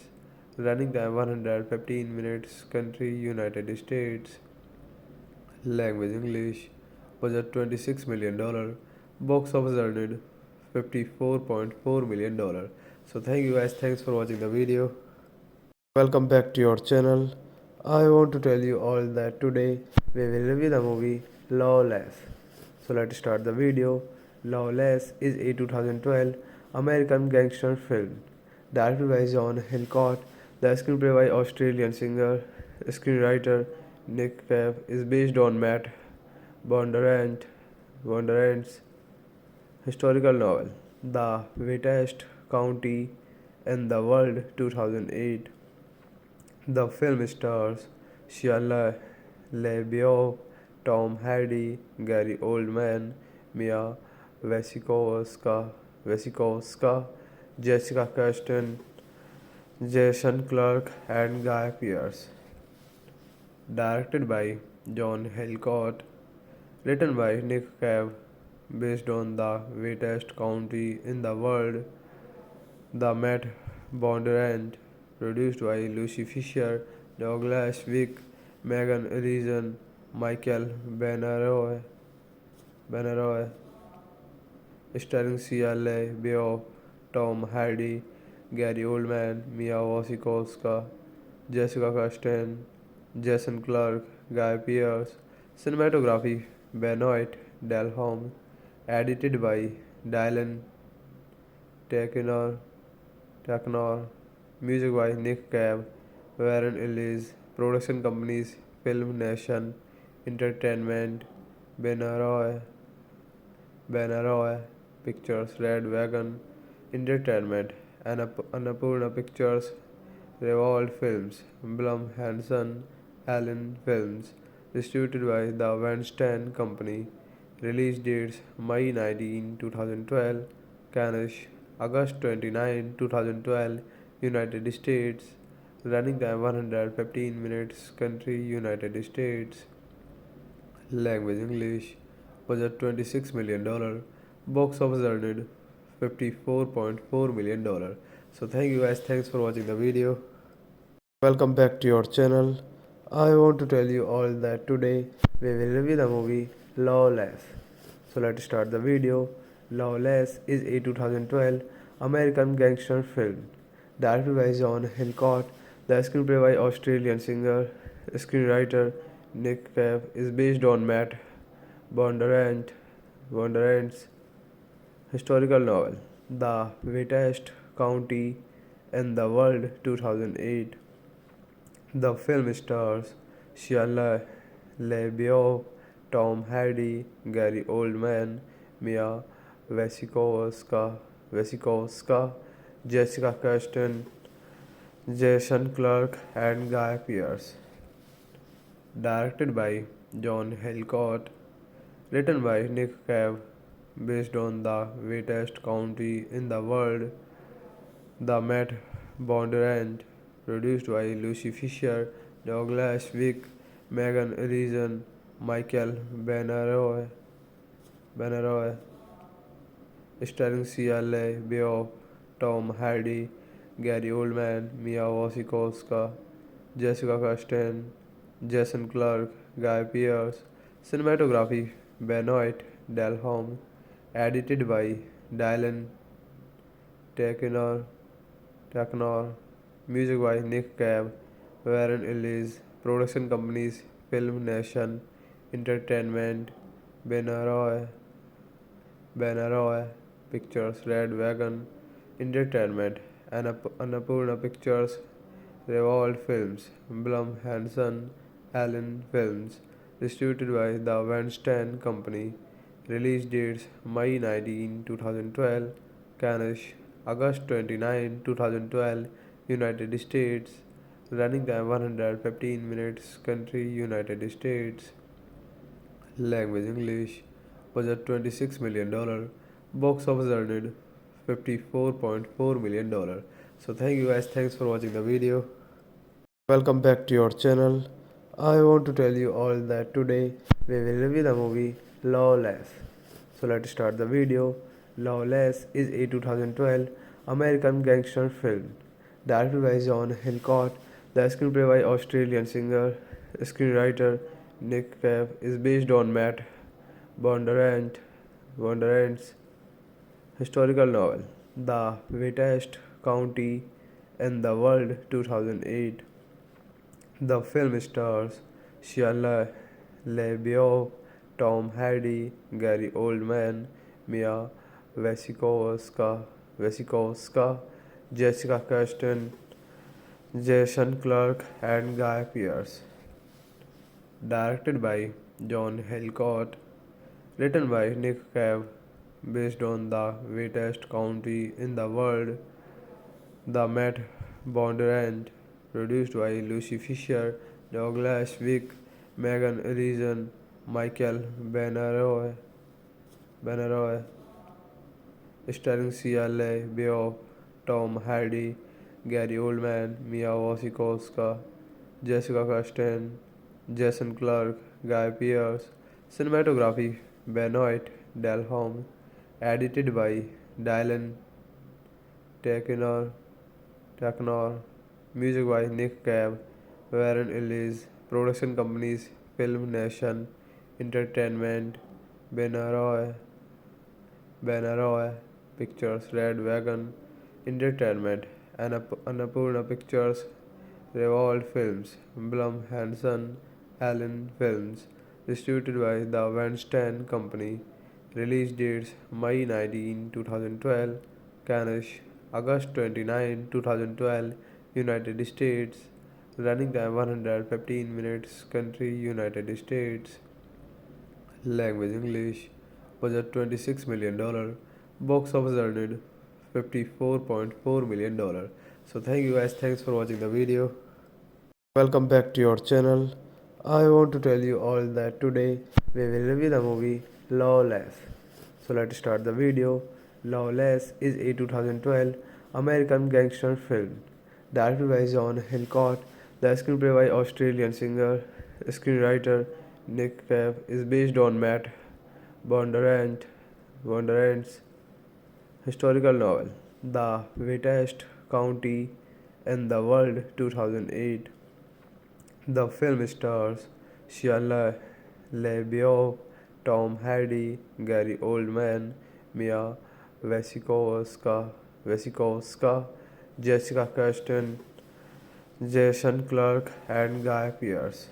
Running time 115 minutes. Country United States. Language English. Budget $26 million. Box office earned $54.4 million. So thank you guys. Thanks for watching the video. Welcome back to your channel. I want to tell you all that today we will review the movie Lawless. So let's start the video. Lawless is a 2012 American gangster film directed by John Hillcoat. The screenplay by Australian singer screenwriter Nick Cave is based on Matt Bondurant's historical novel, The Wettest County in the World 2008. The film stars Shia LaBeouf, Tom Hardy, Gary Oldman, Mia Wasikowska, Jessica Chastain, Jason Clarke, and Guy Pearce. Directed by John Hillcoat, written by Nick Cave, based on the wettest county in the world, the Met Bondurant, produced by Lucy Fisher, Douglas Wick, Megan Reason, Michael Benaroy, starring Sia LaBeouf, Tom Hardy, Gary Oldman, Mia Wasikowska, Jessica Chastain, Jason Clarke, Guy Pearce. Cinematography Benoit Delhomme. Edited by Dylan Taknor. Taknor. Music by Nick Cave, Warren Ellis. Production companies Film Nation Entertainment, Benaroy, Benaroy Pictures, Red Wagon Entertainment, Annapurna Pictures, Revolt Films, Blum Hansen, Allen Films. Distributed by the Weinstein Company. Release dates May 19, 2012, Cannes, August 29, 2012, United States. Running time 115 minutes. Country United States. Language English. Budget $26 million. Box office earned $54.4 million. So thank you guys. Thanks for watching the video. Welcome back to your channel. I want to tell you all that today we will review the movie Lawless. So let's start the video. Lawless is a 2012 American gangster film directed by John Hillcoat. The screenplay by Australian singer screenwriter Nick Cave is based on Matt Bondurant's historical novel, The Wettest County in the World 2008. The film stars Shia LaBeouf, Tom Hardy, Gary Oldman, Mia Wasikowska, Jessica Chastain, Jason Clarke, and Guy Pearce. Directed by John Hillcoat, written by Nick Cave, based on the wettest county in the world, the Met Bondurant, produced by Lucy Fisher, Douglas Wick, Megan Reason, Michael Benaroy, starring Sia LaBeouf, Tom Hardy, Gary Oldman, Mia Wasikowska, Jessica Chastain, Jason Clarke, Guy Pearce. Cinematography Benoit Delhomme. Edited by Dylan Taknor. Music by Nick Cave, Warren Ellis. Production companies Film Nation Entertainment, Benaroy Pictures, Red Wagon Entertainment, Annapurna Pictures, Revolt Films, Blum Hansen, Allen Films. Distributed by the Weinstein Company. Release dates May 19, 2012, Cannes, August 29, 2012, United States. Running time 115 minutes. Country United States. Language English. Budget $26 million. Box office earned $54.4 million. So thank you guys. Thanks for watching the video. Welcome back to your channel. I want to tell you all that today we will review the movie Lawless. So let's start the video. Lawless is a 2012 American gangster film directed by John Hillcoat. The screenplay by Australian singer screenwriter Nick Cave is based on Matt Bondurant's historical novel, The Wettest County in the World 2008. The film stars Shia LaBeouf, Tom Hardy, Gary Oldman, Mia Wasikowska, Jessica Chastain, Jason Clarke, and Guy Pearce. Directed by John Hillcoat, written by Nick Cave, based on the wettest county in the world, the Met Bondurant, produced by Lucy Fisher, Douglas Wick, Megan Reason, Michael Benaroy, starring Sia LaBeouf, Tom Hardy, Gary Oldman, Mia Wasikowska, Jessica Chastain, Jason Clarke, Guy Pearce. Cinematography Benoit Delhomme. Edited by Dylan Taknor. Taknor. Music by Nick Cave, Warren Ellis. Production companies Film Nation Entertainment, Benaroy, Benaroy Pictures, Red Wagon Entertainment, Annapurna Pictures, Revolt Films, Blum Hansen, Allen Films, distributed by the Weinstein Company. Release dates May 19, 2012, Cannes, August 29, 2012, United States. Running time 115 minutes, country United States. Language English. Budget $26 million. Box office earned $54.4 million. So thank you guys. Thanks for watching the video. Welcome back to your channel. I want to tell you all that today we will review the movie Lawless. So let's start the video. Lawless is a 2012 American gangster film directed by John Hillcoat. The screenplay by Australian singer screenwriter Nick Cave is based on Matt Bondurant's historical novel, The Wettest County in the World 2008. The film stars Shia LaBeouf, Tom Hardy, Gary Oldman, Mia Wasikowska, Jessica Chastain, Jason Clarke, and Guy Pearce.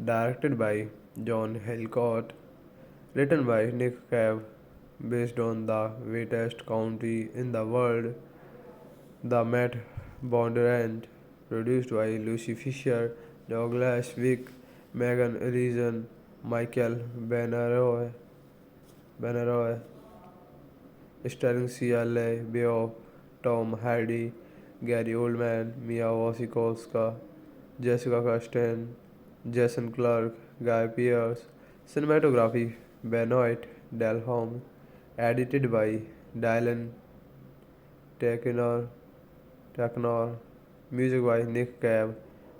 Directed by John Hillcoat, written by Nick Cave, based on the wettest county in the world, the Matt Bondurant, produced by Lucy Fisher, Douglas Wick, Megan Reason, Michael Benaroy, starring Sia LaBeouf, Tom Hardy, Gary Oldman, Mia Wasikowska, Jessica Chastain, Jason Clarke, Guy Pearce. Cinematography Benoit Delhomme. Edited by Dylan Taknor. Music by Nick Cave,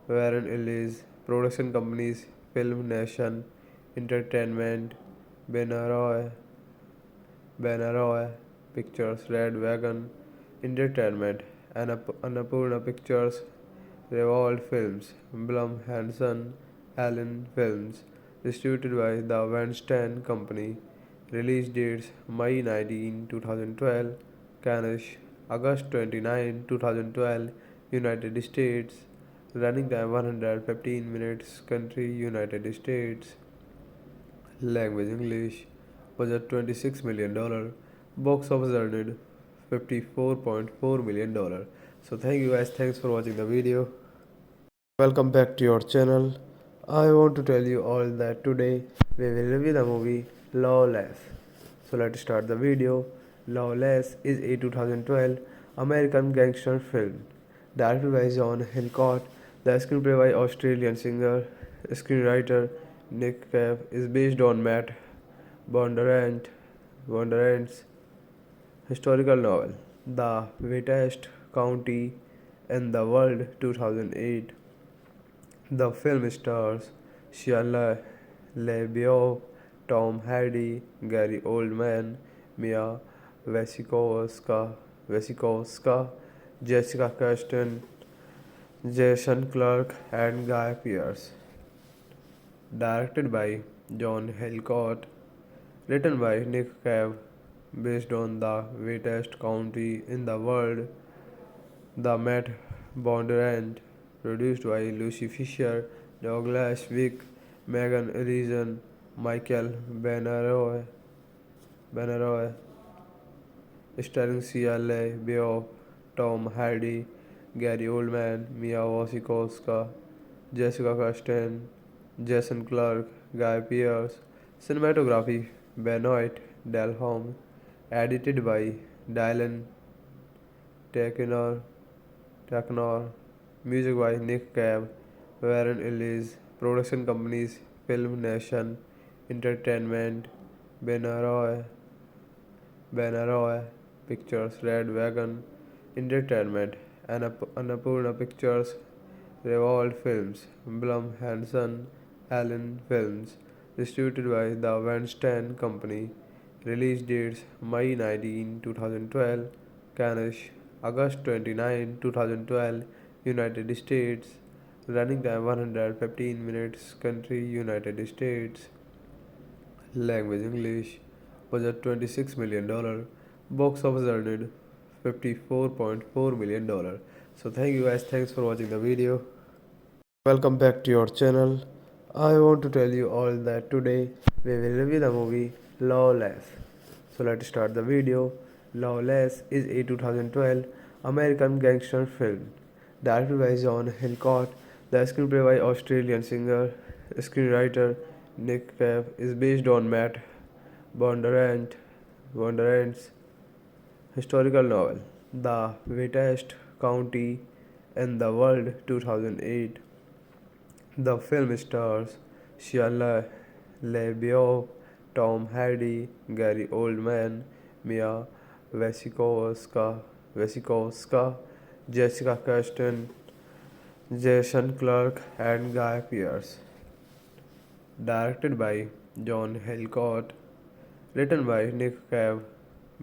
Warren Ellis. Production companies Film Nation Entertainment, Benaroy Pictures, Red Wagon Entertainment, Annapurna Pictures, Revolt Films, Blum Hansen, Allen Films, distributed by the Weinstein Company. Release dates May 19, 2012, Cannes, August 29, 2012, United States. Running time 115 minutes, country United States. Language English. Budget $26 million. Box office earned $54.4 million. So thank you guys. Thanks for watching the video. Welcome back to your channel. I want to tell you all that today we will review the movie Lawless. So let's start the video. Lawless is a 2012 American gangster film directed by John Hillcoat. The screenplay by Australian screenwriter Nick Cave is based on Matt Bondurant's historical novel, The Wettest County in the World 2008. The film stars Shia LaBeouf, Tom Hardy, Gary Oldman, Mia Wasikowska, Jessica Chastain, Jason Clarke, and Guy Pearce. Directed by John Hillcoat, written by Nick Cave, based on the wettest county in the world, the Matt Bondurant, produced by Lucy Fisher, Douglas Wick, Megan Reason, Michael Benaroy, starring Sia LaBeouf, Tom Hardy, Gary Oldman, Mia Wasikowska, Jessica Chastain, Jason Clarke, Guy Pearce. Cinematography Benoit Delhomme. Edited by Dylan Taknor. Music by Nick Cave, Warren Ellis. Production companies Film Nation Entertainment, Benaroy, Benaroy Pictures, Red Wagon Entertainment, Annapurna Pictures, Revolt Films, Blum Hansen, Allen Films. Distributed by the Weinstein Company. Release dates May 19, 2012, Cannes, August 29, 2012, United States. Running time 115 minutes. Country United States. Language English. Budget $26 million. Box office earned $54.4 million. So thank you guys. Thanks for watching the video. Welcome back to your channel. I want to tell you all that today we will review the movie Lawless. So let's start the video. Lawless is a 2012 American gangster film directed by John Hillcoat. The screenplay by Australian singer screenwriter Nick Cave is based on Matt Bondurant's historical novel, The Wettest County in the World 2008. The film stars Shia LaBeouf, Tom Hardy, Gary Oldman, Mia Wasikowska, Jessica Chastain, Jason Clarke, and Guy Pearce. Directed by John Hillcoat, written by Nick Cave,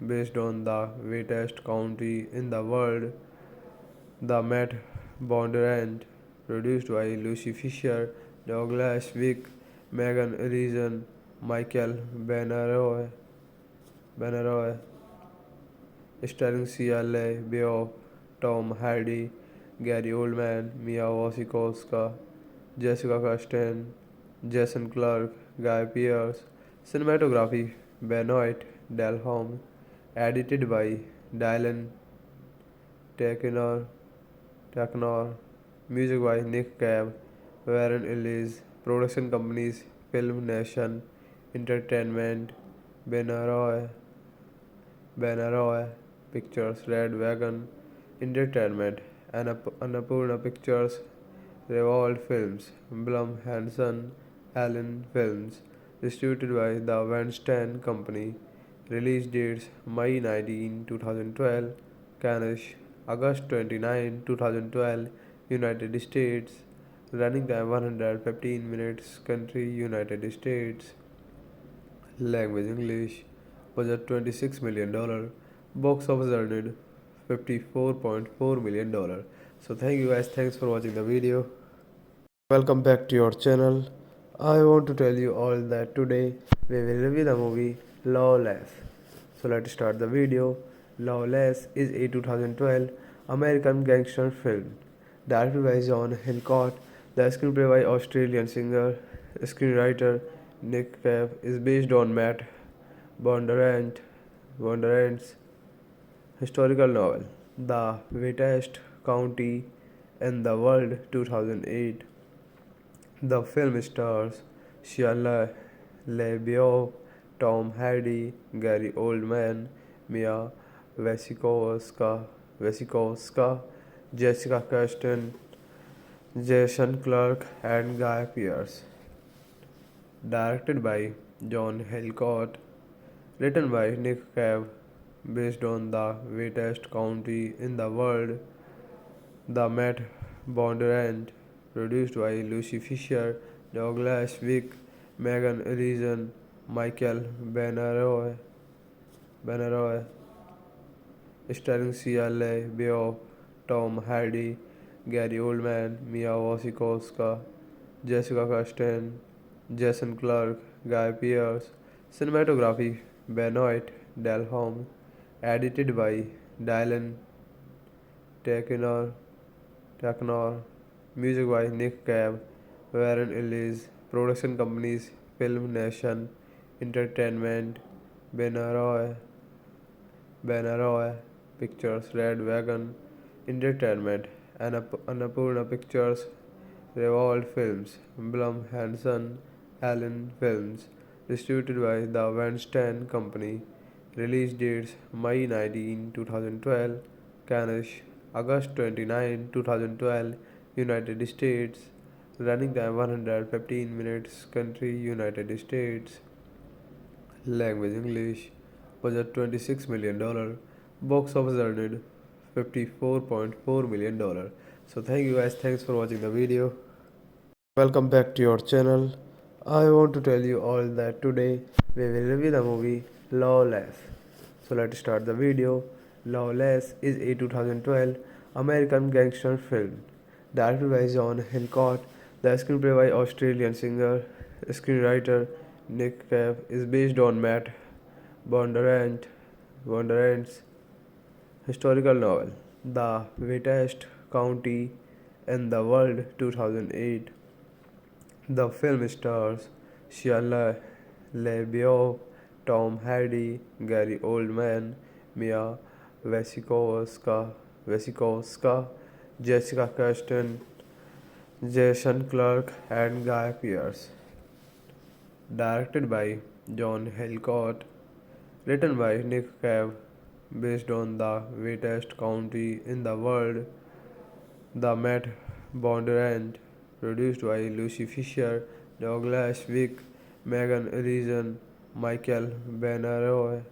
based on the wettest county in the world, the Matt Bondurant, produced by Lucy Fisher, Douglas Wick, Megan Reason, Michael Benaroy, starring Sia LaBeouf, Tom Hardy, Gary Oldman, Mia Wasikowska, Jessica Chastain, Jason Clarke, Guy Pearce. Cinematography Benoit Delhomme. Edited by Dylan Taknor. Music by Nick Cave, Warren Ellis. Production companies Film Nation Entertainment, Benaroy Pictures, Red Wagon Entertainment, Annapurna Pictures, Revolt Films, Blum Hansen, Allen Films. Distributed by the Weinstein Company. Release dates May 19, 2012, Cannes, August 29, 2012, United States. Running time 115 minutes. Country United States. Language English. Budget $26 million. Box office earned $54.4 million. So thank you guys. Thanks for watching the video. Welcome back to your channel. I want to tell you all that today we will review the movie Lawless. So let's start the video. Lawless is a 2012 American gangster film directed by John Hillcoat. The screenplay by Australian screenwriter Nick Cave is based on Matt Bondurant's historical novel, The Wettest County in the World 2008. The film stars Shia LaBeouf, Tom Hardy, Gary Oldman, Mia Wasikowska, Jessica Chastain, Jason Clarke, and Guy Pearce. Directed by John Hillcoat, written by Nick Cave, based on the wettest county in the world, the Matt Bondurant, produced by Lucy Fisher, Douglas Wick, Megan Reason, Michael Benaroy, starring Sia LaBeouf, Tom Hardy, Gary Oldman, Mia Wasikowska, Jessica Chastain, Jason Clarke, Guy Pearce. Cinematography Benoit Delhomme. Edited by Dylan Taknor. Music by Nick Cave, Warren Ellis. Production companies Film Nation Entertainment, Benaroy Pictures, Red Wagon Entertainment, Annapurna Pictures, Revolt Films, Blum Hansen, Allen Films. Distributed by the Weinstein Company. Release dates May 19, 2012, Cannes, August 29, 2012, United States. Running time 115 minutes. Country United States. Language English. Budget $26 million. Box office earned $54.4 million. So thank you guys. Thanks for watching the video. Welcome back to your channel. I want to tell you all that today we will review the movie Lawless. So let's start the video. Lawless is a 2012 American gangster film directed by John Hillcoat. The screenplay by Australian singer screenwriter Nick Cave is based on Matt Bondurant's historical novel, The Wettest County in the World 2008. The film stars Shia LaBeouf, Tom Hardy, Gary Oldman, Mia Wasikowska, Jessica Chastain, Jason Clarke, and Guy Pearce. Directed by John Hillcoat, written by Nick Cave, based on the wettest county in the world, the Matt Bondurant, produced by Lucy Fisher, Douglas Wick, Megan Reason, Michael Benaroy,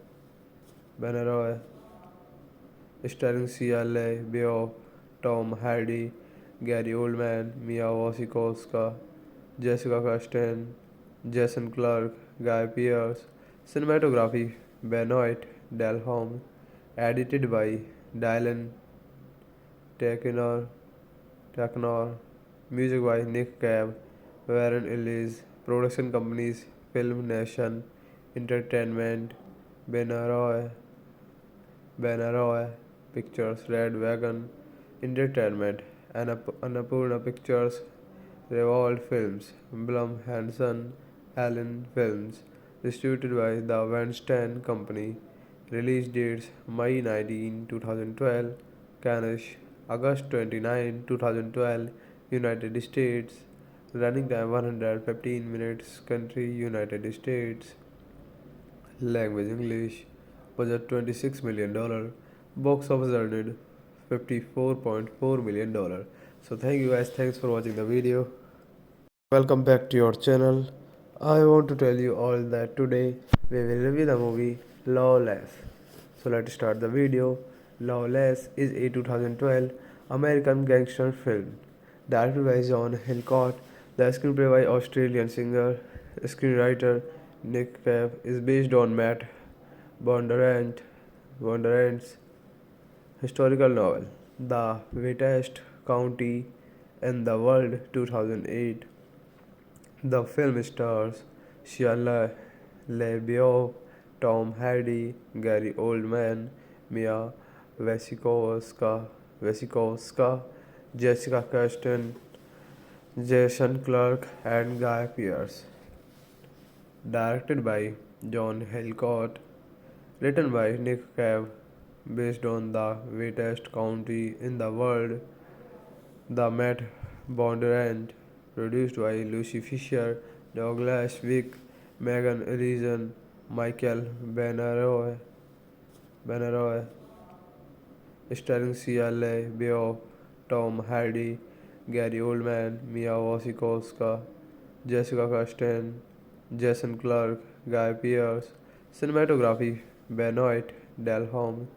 starring Sia LaBeouf, Tom Hardy, Gary Oldman, Mia Wasikowska, Jessica Chastain, Jason Clarke, Guy Pearce. Cinematography Benoit Delhomme. Edited by Dylan Taknor. Music by Nick Cave, Warren Ellis. Production companies Film Nation Entertainment, Benaroy Pictures, Red Wagon Entertainment, Annapurna Pictures, Revolt Films, Blum Hansen, Allen Films. Distributed by the Weinstein Company. Release dates May 19, 2012, Cannes, August 29, 2012, United States. Running time 115 minutes. Country United States. Language English. Budget $26 million. Box office earned $54.4 million. So thank you guys. Thanks for watching the video. Welcome back to your channel. I want to tell you all that today we will review the movie Lawless. So let's start the video. Lawless is a 2012 American gangster film directed by John Hillcoat. The screenplay by Australian screenwriter Nick Cave is based on Matt Bondurant's historical novel, The Wettest County in the World 2008. The film stars Shia LaBeouf, Tom Hardy, Gary Oldman, Mia Wasikowska, Jessica Chastain, Jason Clarke, and Guy Pearce. Directed by John Hillcoat, written by Nick Cave, based on the wettest county in the world, the Matt Bondurant, produced by Lucy Fisher, Douglas Wick, Megan Reason, Michael Benaroy, starring Sia LaBeouf, Tom Hardy, Gary Oldman, Mia Wasikowska, Jessica Chastain, Jason Clarke, Guy Pearce. Cinematography Benoit Delhomme.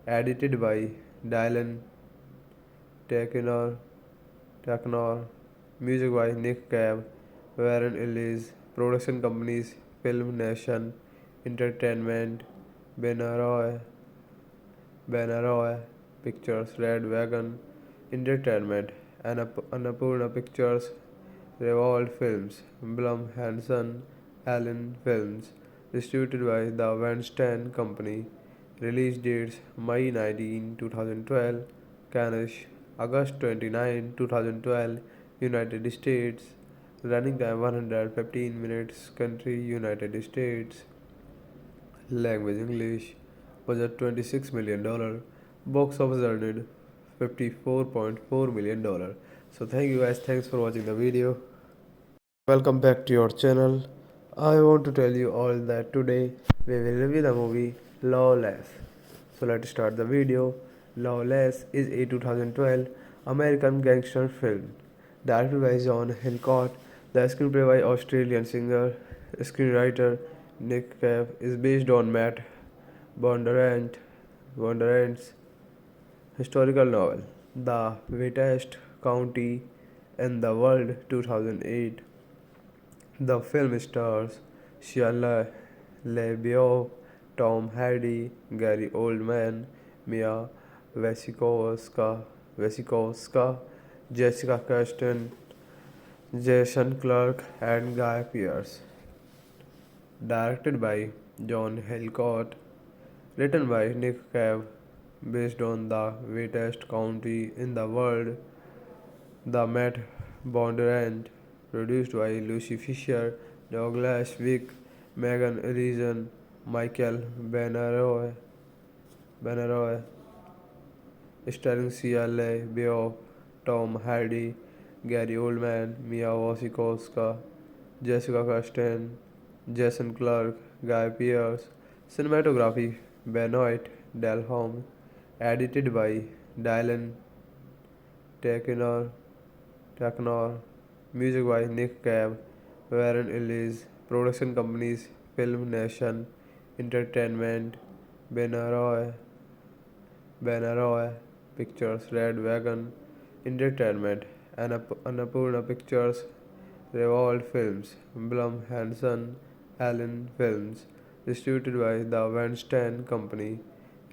Edited by Dylan Taknor. Music by Nick Cave, Warren Ellis. Production companies Film Nation Entertainment, Benaroy Pictures, Red Wagon Entertainment, Annapurna Pictures, Revolt Films, Blum Hansen, Allen Films. Distributed by the Weinstein Company. Release dates May 19, 2012, Cannes, August 29, 2012, United States. Running time 115 minutes. Country United States. Language English. Budget $26 million. Box office earned $54.4 million. So thank you guys. Thanks for watching the video. Welcome back to your channel. I want to tell you all that today we will review the movie Lawless. So let's start the video. Lawless is a 2012 American gangster film. Directed by John Hillcoat, the screenplay by Australian singer screenwriter Nick Cave is based on Matt Bondurant's historical novel, The Wettest County in the World 2008. The film stars Shia LaBeouf, Tom Hardy, Gary Oldman, Mia Wasikowska, Jessica Chastain, Jason Clarke, and Guy Pearce. Directed by John Hillcoat, written by Nick Cave, based on the wettest county in the world, the Matt Bondurant, produced by Lucy Fisher, Douglas Wick, Megan Reason, Michael Benaroy, starring Sia LaBeouf, Tom Hardy, Gary Oldman, Mia Wasikowska, Jessica Chastain, Jason Clarke, Guy Pearce. Cinematography Benoit Delhomme. Edited by Dylan Taknor. Music by Nick Cave, Warren Ellis. Production companies Film Nation Entertainment, Benaroy Pictures, Red Wagon Entertainment, Annapurna Pictures, Revolt Films, Blum Hansen, Allen Films. Distributed by the Weinstein Company.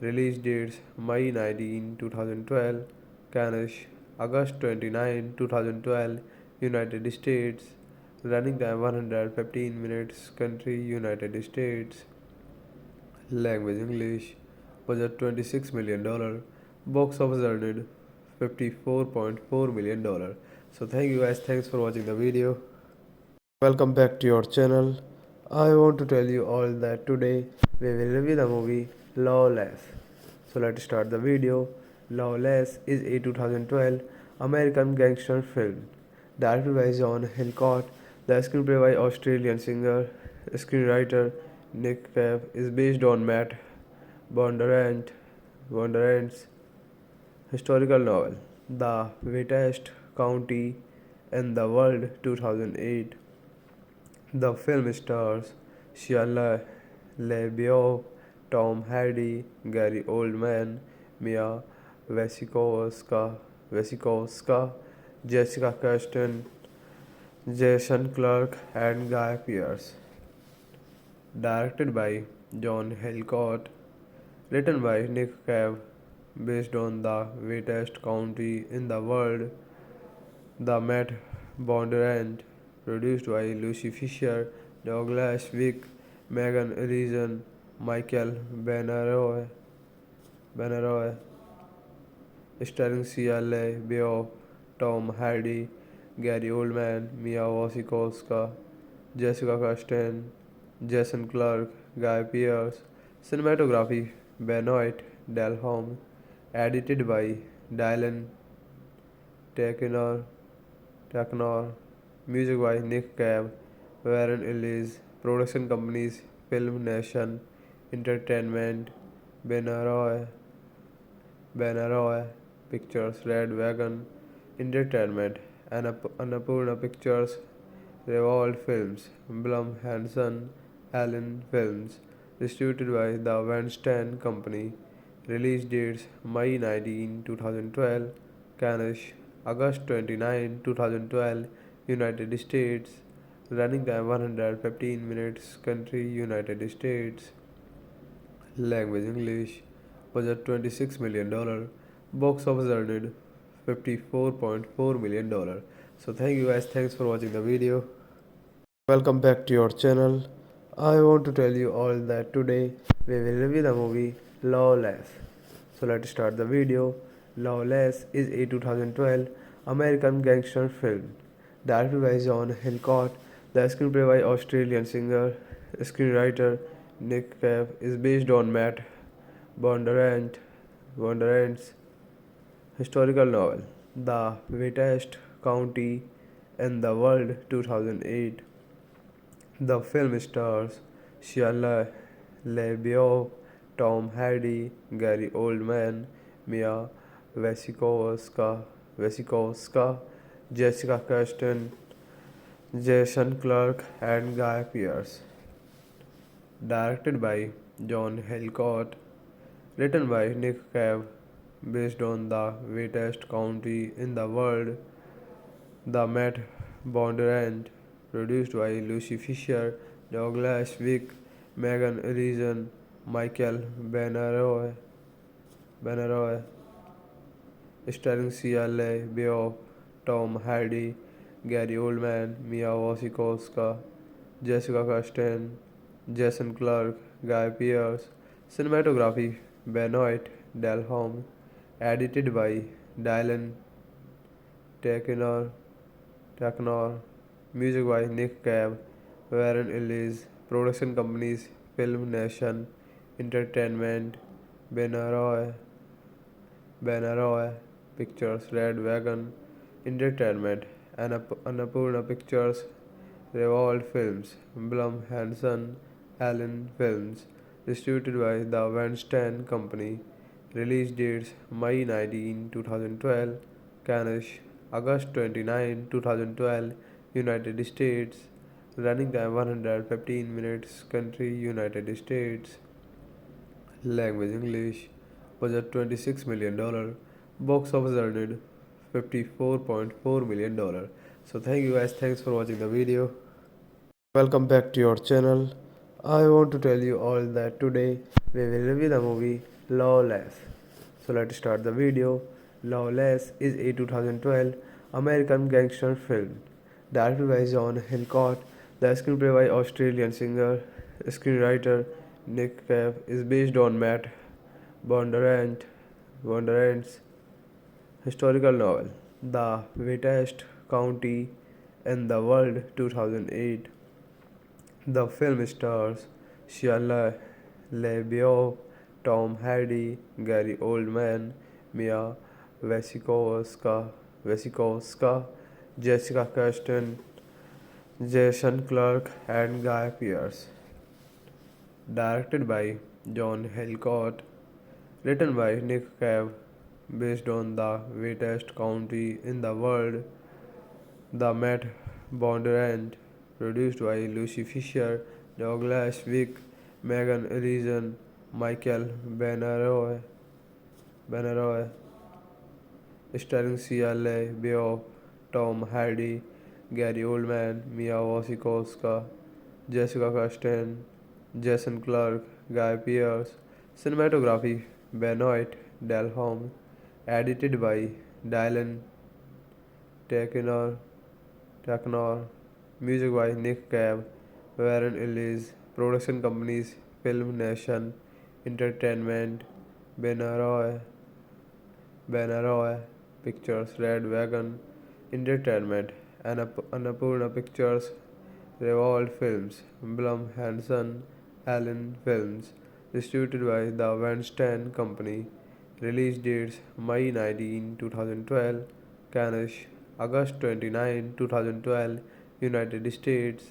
Release dates May 19, 2012, Cannes, August 29, 2012, United States. Running time 115 minutes. Country United States. Language English. Budget $26 million. Box office earned $54.4 million. So thank you guys. Thanks for watching the video. Welcome back to your channel. I want to tell you all that today we will review the movie Lawless. So let's start the video. Lawless is a 2012 American gangster film directed by John Hillcoat. The screenplay by Australian screenwriter Nick Cave is based on Matt Bondurant's historical novel, The Wettest County in the World 2008. The film stars Shia LaBeouf, Tom Hardy, Gary Oldman, Mia Wasikowska, Jessica Chastain, Jason Clarke, and Guy Pearce. Directed by John Hillcoat, written by Nick Cave, based on the wettest county in the world, the Matt Bondurant, produced by Lucy Fisher, Douglas Wick, Megan Reason, Michael Benaroy, starring Sia LaBeouf, Tom Hardy, Gary Oldman, Mia Wasikowska, Jessica Chastain, Jason Clarke, Guy Pearce. Cinematography Benoit Delhomme. Edited by Dylan Taknor. Music by Nick Cave, Warren Ellis. Production companies Film Nation Entertainment, Benaroy Pictures, Red Wagon Entertainment, Annapurna Pictures, Revolt Films, Blum Hansen, Allen Films. Distributed by the Weinstein Company. Release dates May 19, 2012, Cannes, August 29, 2012, United States. Running time 115 minutes. Country United States. Language English. Budget $26 million. Box office earned $54.4 million. So thank you guys. Thanks for watching the video. Welcome back to your channel. I want to tell you all that today we will review the movie Lawless. So let's start the video. Lawless is a 2012 American gangster film directed by John Hillcoat. The screenplay by Australian screenwriter Nick Cave is based on Matt Bondurant's historical novel, The Wettest County in the World 2008. The film stars Shia LaBeouf, Tom Hardy, Gary Oldman, Mia Wasikowska, Jessica Chastain, Jason Clarke, and Guy Pearce. Directed by John Hillcoat, written by Nick Cave, based on the wettest county in the world, the Matt Bondurant, produced by Lucy Fisher, Douglas Wick, Megan Reason, Michael Benaroy, starring Sia LaBeouf, Tom Hardy, Gary Oldman, Mia Wasikowska, Jessica Chastain, Jason Clarke, Guy Pearce. Cinematography Benoit Delhomme. Edited by Dylan Taknor. Music by Nick Cave, Warren Ellis. Production companies Film Nation Entertainment, Benaroy Pictures, Red Wagon Entertainment, Annapurna Pictures, Revolt Films, Blum Hansen, Allen Films. Distributed by the Weinstein Company. Release dates May 19, 2012, Cannes, August 29, 2012, United States. Running time 115 minutes. Country United States. Language English. Budget $26 million. Box office earned $54.4 million. So thank you guys. Thanks for watching the video. Welcome back to your channel. I want to tell you all that today we will review the movie Lawless. So let's start the video. Lawless is a 2012 American gangster film directed by John Hillcoat. The screenplay by Australian singer screenwriter Nick Cave is based on Matt Bondurant's historical novel, The Wettest County in the World 2008. The film stars Shia LaBeouf, Tom Hardy, Gary Oldman, Mia Wasikowska, Jessica Chastain, Jason Clarke, and Guy Pearce. Directed by John Hillcoat, written by Nick Cave, based on the wettest county in the world, the Matt Bondurant, produced by Lucy Fisher, Douglas Wick, Megan Reason, Michael Benaroy, starring Sia LaBeouf, Tom Hardy, Gary Oldman, Mia Wasikowska, Jessica Chastain, Jason Clarke, Guy Pearce. Cinematography Benoit Delhomme. Edited by Dylan Taknor. Music by Nick Cave, Warren Ellis. Production companies Film Nation Entertainment, Benaroy Pictures, Red Wagon Entertainment, Annapurna Pictures, Revolt Films, Blum Hansen, Allen Films. Distributed by the Weinstein Company. Release dates May 19, 2012, Cannes, August 29, 2012, United States.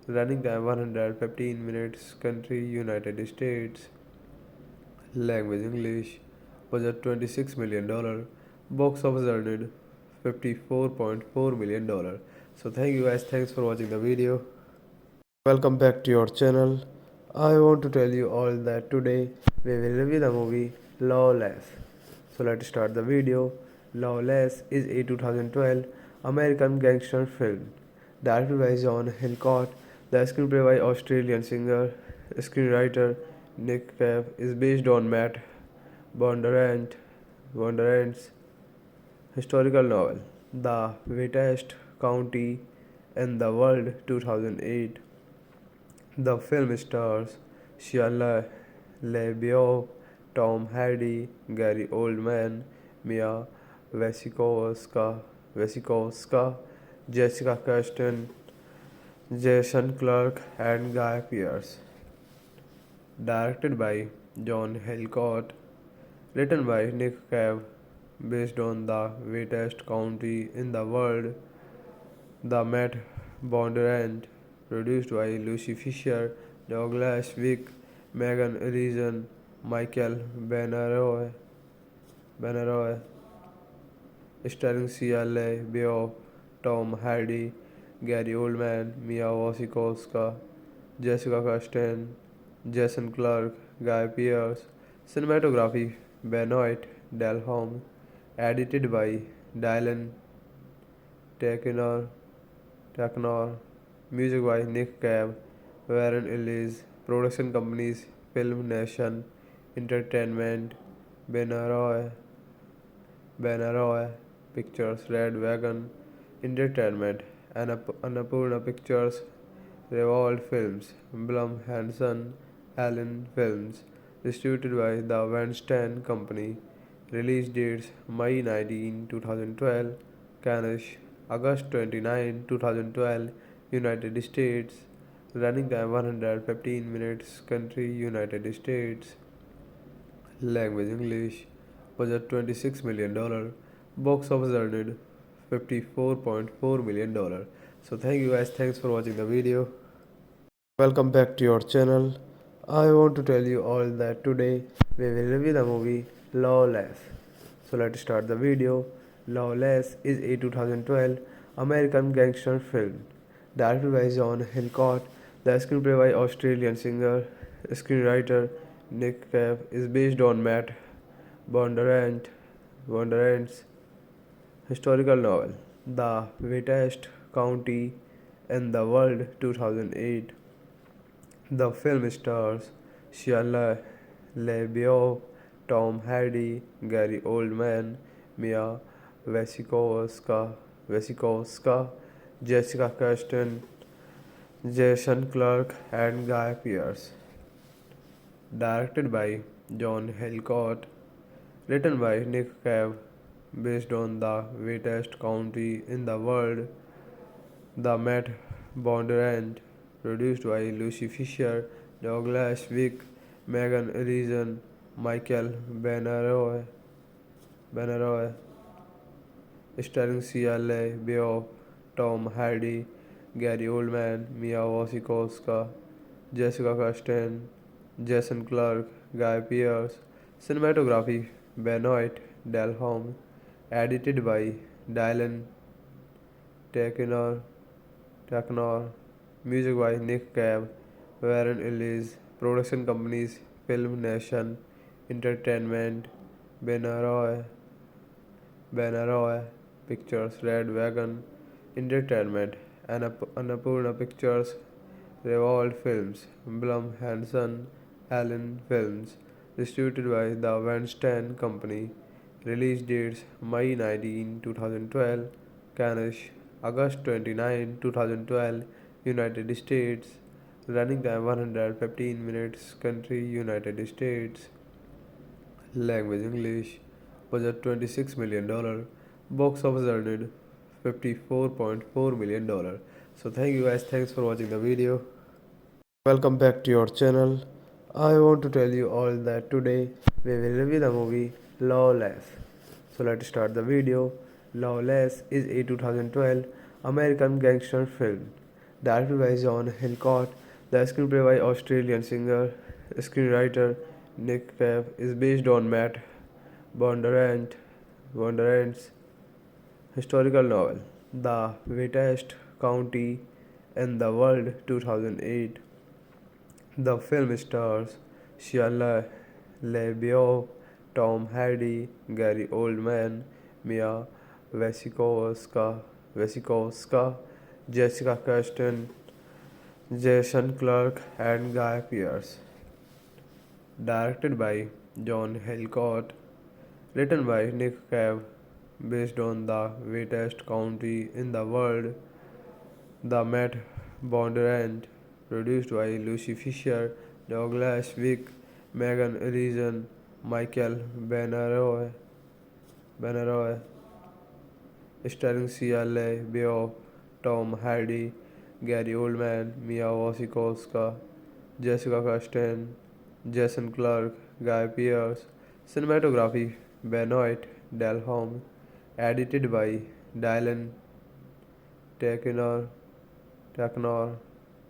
Running time 115 minutes. Country United States. Language English. Budget $26 million. Box office earned $54.4 million. So thank you guys. Thanks for watching the video. Welcome back to your channel. I want to tell you all that today we will review the movie Lawless. So let's start the video. Lawless is a 2012 American gangster film directed by John Hillcoat. The screenplay by Australian screenwriter Nick Cave is based on Matt Bondurant's historical novel, The Wettest County in the World 2008. The film stars Shia LaBeouf, Tom Hardy, Gary Oldman, Mia Wasikowska, Jessica Chastain, Jason Clarke, and Guy Pearce. Directed by John Hillcoat, written by Nick Cave, based on the wettest county in the world, the Matt Bondurant, produced by Lucy Fisher, Douglas Wick, Megan Reason, Michael Benaroy, starring Shia LaBeouf, Tom Hardy, Gary Oldman, Mia Wasikowska, Jessica Chastain, Jason Clarke, Guy Pearce. Cinematography Benoit Delhomme. Edited by Dylan Taknor. Taknor. Music by Nick Cave, Warren Ellis. Production companies Film Nation Entertainment, Benaroy, Benaroy Pictures, Red Wagon Entertainment, Annapurna Pictures, Revolt Films, Blum Hansen, Allen Films. Distributed by the Weinstein Company. Release dates May 19, 2012, Cannes, August 29, 2012, United States. Running time 115 minutes. Country United States. Language English. Budget $26 million. Box office earned $54.4 million. So thank you guys. Thanks for watching the video. Welcome back to your channel. I want to tell you all that today we will review the movie Lawless. So let's start the video. Lawless is a 2012 American gangster film directed by John Hillcoat. The screenplay by Australian singer screenwriter Nick Cave is based on Matt Bondurant's historical novel, The Wettest County in the World 2008. The film stars Shia LaBeouf, Tom Hardy, Gary Oldman, Mia Wasikowska, Jessica Chastain, Jason Clarke, and Guy Pearce. Directed by John Hillcoat, written by Nick Cave, based on the wettest county in the world, the Matt Bondurant, produced by Lucy Fisher, Douglas Wick, Megan Reason, Michael Benaroy, starring Shia LaBeouf, Tom Hardy, Gary Oldman, Mia Wasikowska, Jessica Chastain, Jason Clarke, Guy Pearce. Cinematography Benoit Delhomme. Edited by Dylan Taknor. Music by Nick Cave, Warren Ellis. Production companies Film Nation Entertainment, Benaroy Pictures, Red Wagon Entertainment, Annapurna Pictures, Revolt Films, Blum Hansen, Allen Films. Distributed by the Weinstein Company. Release dates May 19, 2012, Cannes, August 29, 2012, United States. Running time 115 minutes. Country United States. Language English. Budget $26 million. Box office earned $54.4 million. So thank you guys. Thanks for watching the video. Welcome back to your channel. I want to tell you all that today we will review the movie Lawless. So let's start the video. Lawless is a 2012 American gangster film directed by John Hillcoat. The screenplay by Australian singer screenwriter Nick Cave is based on Matt Bondurant's historical novel, The Wettest County in the World 2008. The film stars Shia LaBeouf, Tom Hardy, Gary Oldman, Mia Wasikowska, Jessica Chastain, Jason Clarke, and Guy Pearce. Directed by John Hillcoat, written by Nick Cave, based on the wettest county in the world, the Matt Bondurant, produced by Lucy Fisher, Douglas Wick, Megan Reason, Michael Benaroy, starring Shia LaBeouf, Tom Hardy, Gary Oldman, Mia Wasikowska, Jessica Chastain, Jason Clarke, Guy Pearce. Cinematography Benoit Delhomme. Edited by Dylan Taknor.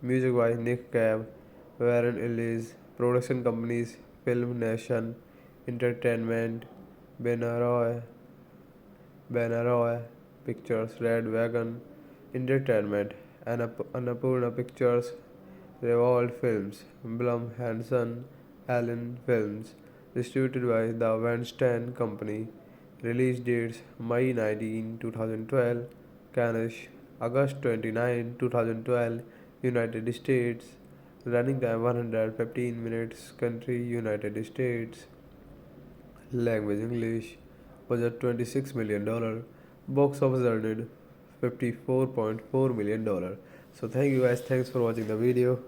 Music by Nick Cave, Warren Ellis. Production companies Film Nation Entertainment, Benaroy Banner Pictures, Red Wagon Entertainment, Annapurna Pictures, Revolt Films, Blum Hanson, Allen Films, distributed by the Weinstein Company. Release dates May 19, 2012, Cannes, August 29, 2012, United States. Running time 115 minutes. Country United States. Language English. Budget $26 million. Box office earned $54.4 million. So thank you guys. Thanks for watching the video.